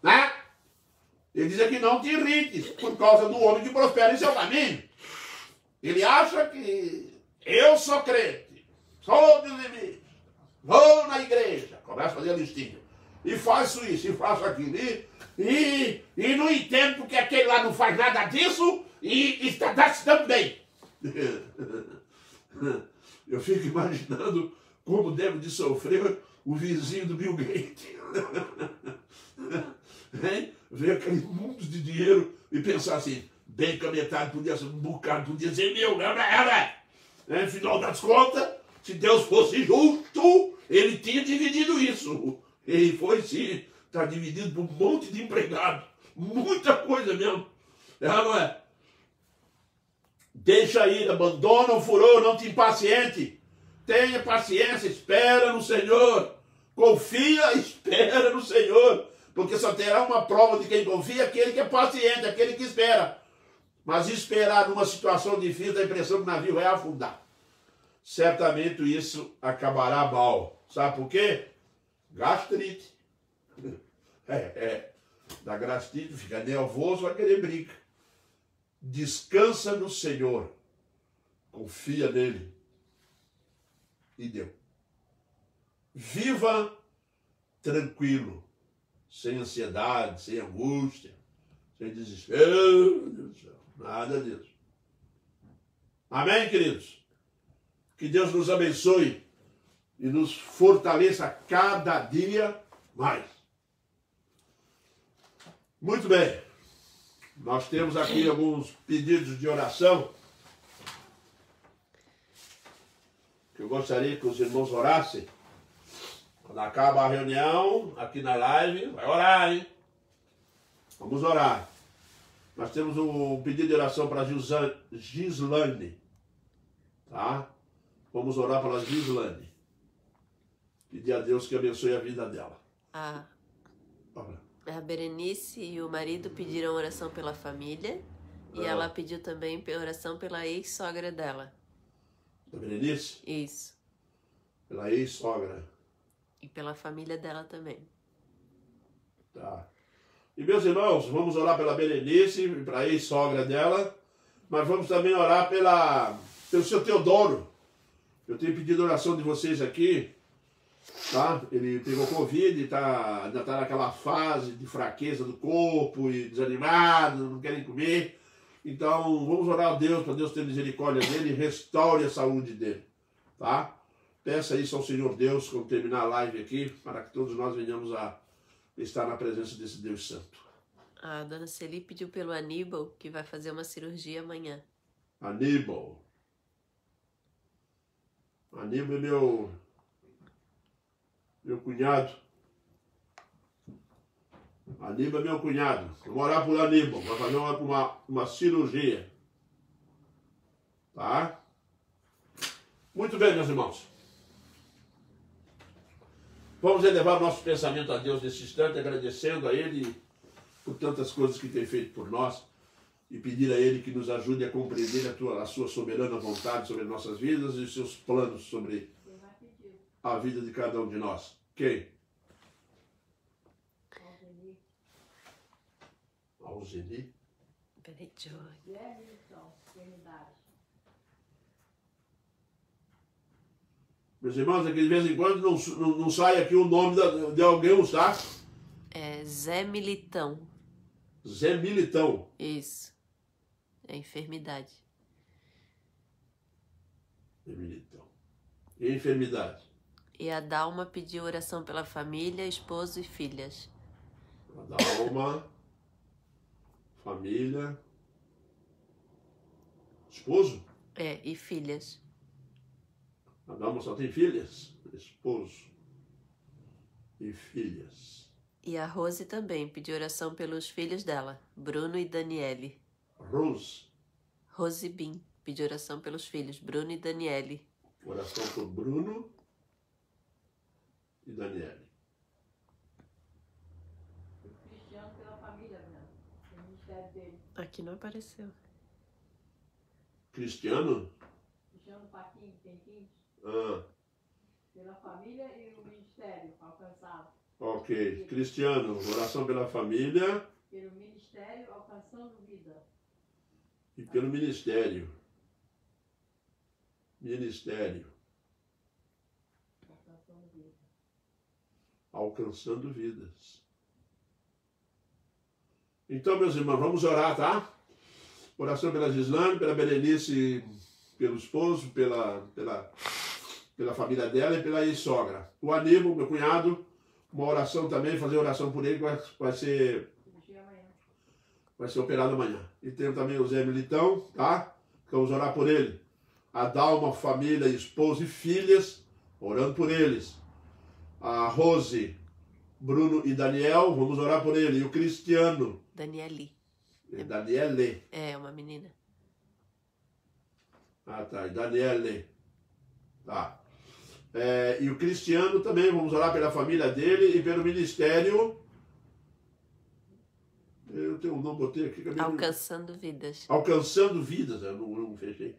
Né? Ele diz aqui, não te irrites por causa do homem que prospera em seu caminho. Ele acha que eu sou crente, sou dizimista, vou na igreja, começa a fazer a listinha. E faço isso, e faço aquilo. E não entendo porque aquele lá não faz nada disso e está se dando bem. Eu fico imaginando como deve de sofrer o vizinho do Bill Gates. Hein? Ver aquele mundo de dinheiro e pensar assim, bem que a metade podia ser um bocado, podia ser meu, né? Final das contas, se Deus fosse justo, ele tinha dividido isso. Ele foi sim, está dividido por um monte de empregados, muita coisa mesmo. Não é? Deixa ir, abandona o furor, não te impaciente. Tenha paciência, espera no Senhor. Confia, espera no Senhor. Porque só terá uma prova de quem confia, aquele que é paciente, aquele que espera. Mas esperar numa situação difícil, dá a impressão que o navio vai afundar. Certamente isso acabará mal. Sabe por quê? Gastrite. Da gastrite, fica nervoso, vai querer briga. Descansa no Senhor. Confia nele. E deu. Viva tranquilo. Sem ansiedade, sem angústia, sem desespero. Nada disso. Amém, queridos? Que Deus nos abençoe e nos fortaleça cada dia mais. Muito bem. Nós temos aqui alguns pedidos de oração que eu gostaria que os irmãos orassem. Quando acaba a reunião, aqui na live, vai orar, hein? Vamos orar. Nós temos um pedido de oração para Gislane. Tá? Vamos orar pela Gislane. Pedir a Deus que abençoe a vida dela. A Berenice e o marido pediram oração pela família. E ela pediu também oração pela ex-sogra dela. Da Berenice? Isso. Pela ex-sogra. E pela família dela também. Tá. E meus irmãos, vamos orar pela Berenice, para a ex-sogra dela, mas vamos também orar pelo seu Teodoro. Eu tenho pedido oração de vocês aqui, tá? Ele pegou Covid, ainda está naquela fase de fraqueza do corpo e desanimado, não querem comer. Então, vamos orar a Deus, para Deus ter misericórdia dele e restaure a saúde dele, tá? Peça isso ao Senhor Deus, quando terminar a live aqui, para que todos nós venhamos a estar na presença desse Deus Santo. A dona Celi pediu pelo Aníbal, que vai fazer uma cirurgia amanhã. Aníbal. Aníbal é meu cunhado. Aníbal é meu cunhado. Vamos orar por Aníbal, vai fazer uma cirurgia. Tá? Muito bem, meus irmãos. Vamos elevar nosso pensamento a Deus nesse instante, agradecendo a Ele por tantas coisas que tem feito por nós e pedir a Ele que nos ajude a compreender a sua soberana vontade sobre nossas vidas e os seus planos sobre a vida de cada um de nós. Quem? Alzeni. Peraí, deixa eu... Meus irmãos, aqui de vez em quando não sai aqui o nome de alguém, tá? É Zé Militão. Zé Militão. Isso. É enfermidade. Zé Militão. E enfermidade. E a Dalma pediu oração pela família, esposo e filhas. A Dalma, família, esposo? É, e filhas. A Dalma só tem filhas, esposo e filhas. E a Rose também pediu oração pelos filhos dela, Bruno e Daniele. Rose Bin pediu oração pelos filhos, Bruno e Daniele. Oração por Bruno e Daniele. Cristiano pela família, né? O ministério dele. Aqui não apareceu. Cristiano? Cristiano Paquim, Penquim, Ah, pela família e o ministério alcançado. ok. Cristiano, oração pela família Pelo ministério alcançando vida. e pelo ministério. Ministério. Alcançando vida. Alcançando vidas. Então, meus irmãos, vamos orar, tá? Oração pela Gislane, pela Berenice, pelo esposo, pela pela família dela e pela ex-sogra. O Aníbal, meu cunhado, uma oração também, fazer oração por ele, que vai ser operado amanhã. E tem também o Zé Militão, tá? Vamos orar por ele. A Dalma, família, esposa e filhas, orando por eles. A Rose, Bruno e Daniel, vamos orar por ele. E o Cristiano. Daniele. Daniele. É, uma menina. Ah, tá. E Daniele. Tá. E o Cristiano também, vamos orar pela família dele e pelo ministério. Eu tenho um nome, botei aqui. Alcançando vidas. Alcançando vidas, eu não fechei.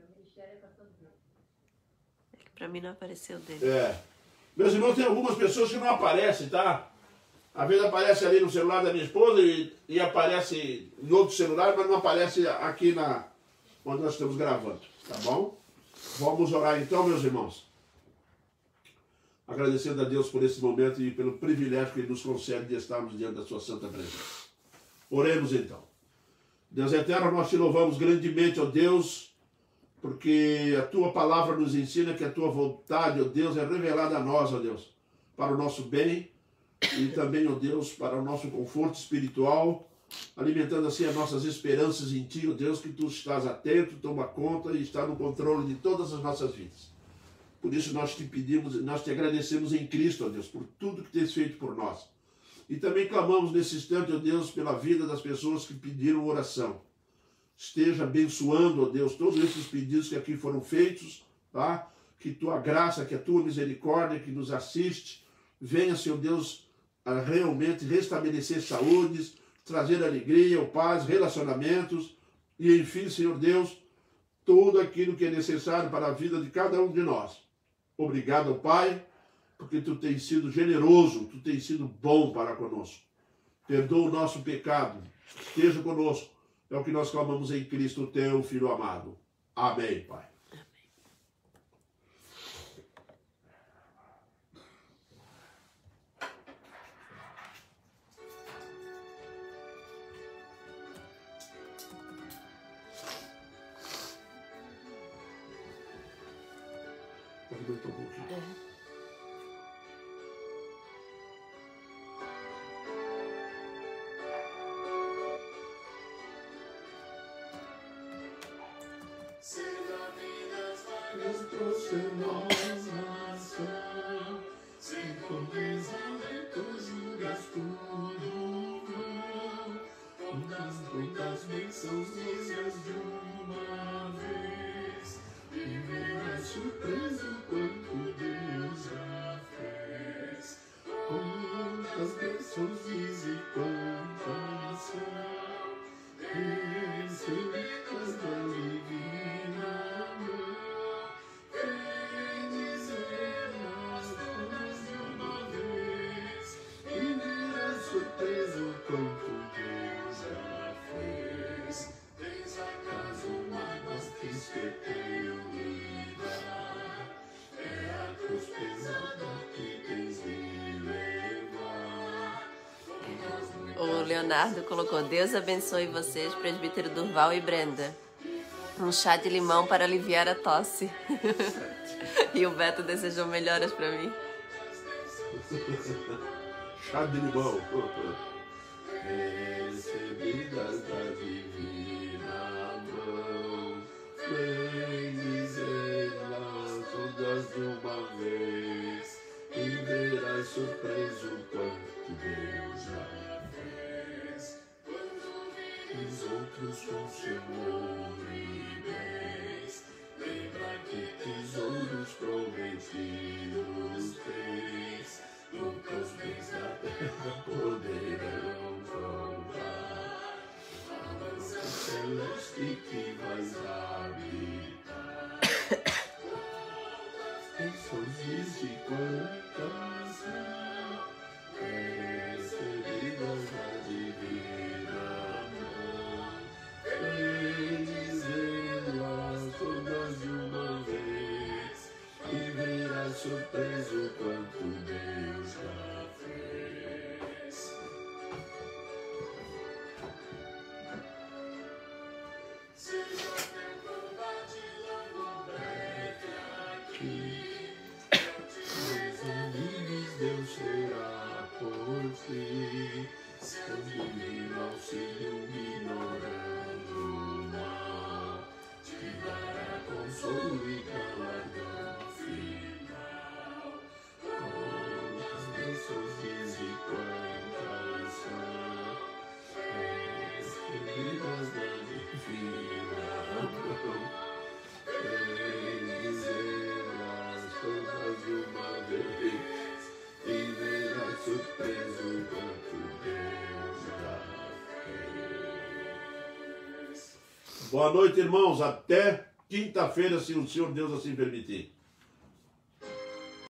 Pra mim não apareceu dele. Meus irmãos, tem algumas pessoas que não aparecem, tá? Às vezes aparece ali no celular da minha esposa e aparece em outro celular, mas não aparece aqui onde nós estamos gravando, tá bom? Vamos orar então, meus irmãos. Agradecendo a Deus por esse momento e pelo privilégio que Ele nos concede de estarmos diante da sua santa presença. Oremos então. Deus eterno, nós te louvamos grandemente, ó Deus, porque a tua palavra nos ensina que a tua vontade, ó Deus, é revelada a nós, ó Deus, para o nosso bem e também, ó Deus, para o nosso conforto espiritual, alimentando assim as nossas esperanças em ti, ó Deus, que tu estás atento, toma conta e está no controle de todas as nossas vidas. Por isso nós te pedimos, nós te agradecemos em Cristo, ó Deus, por tudo que tens feito por nós. E também clamamos nesse instante, ó Deus, pela vida das pessoas que pediram oração. Esteja abençoando, ó Deus, todos esses pedidos que aqui foram feitos, tá? Que tua graça, que a tua misericórdia que nos assiste, venha, Senhor Deus, a realmente restabelecer saúdes, trazer alegria, paz, relacionamentos e, enfim, Senhor Deus, tudo aquilo que é necessário para a vida de cada um de nós. Obrigado, Pai, porque tu tens sido generoso, tu tens sido bom para conosco. Perdoa o nosso pecado, esteja conosco. É o que nós clamamos em Cristo, teu Filho amado. Amém, Pai. Aumentou um pouquinho. Trouxe nós nação, sem compreensão, tu julgas tudo vão. Quantas bênçãos dias de uma vez, e verás surpreso quanto Deus já fez. Quantas bênçãos diz e quantas são recebidas da divina mão. Surpreso quanto Deus já fez. Tens acaso mágoas que esqueceu lidar? É a cruz pesada que tens de levar. O Leonardo colocou: Deus abençoe vocês, presbítero Durval e Brenda. Um chá de limão para aliviar a tosse. E o Beto desejou melhoras para mim. Chá de limão. Recebidas da divina mão, bendizei-las todas de uma vez, e verás surpreso quanto Deus já fez. Quando vires outros com seu ouro e bens, lembra que tesouros prometidos tens. Nunca os bens da terra poderão comprar a mansão celeste que vais habitar. Quantas bênçãos diz e quantas são recebidas da divina mão. Bendizei-las todas de uma vez, e verás surpreso quanto Deus já fez. Seja teu combate longo breve aqui, sobre galardão final. Quantas bênçãos dize quantas são recebidas da divina mão. Dizê-las todas de uma vez e verás surpreso quanto Deus já fez. Boa noite, irmãos. Até quinta-feira, se o Senhor Deus assim permitir.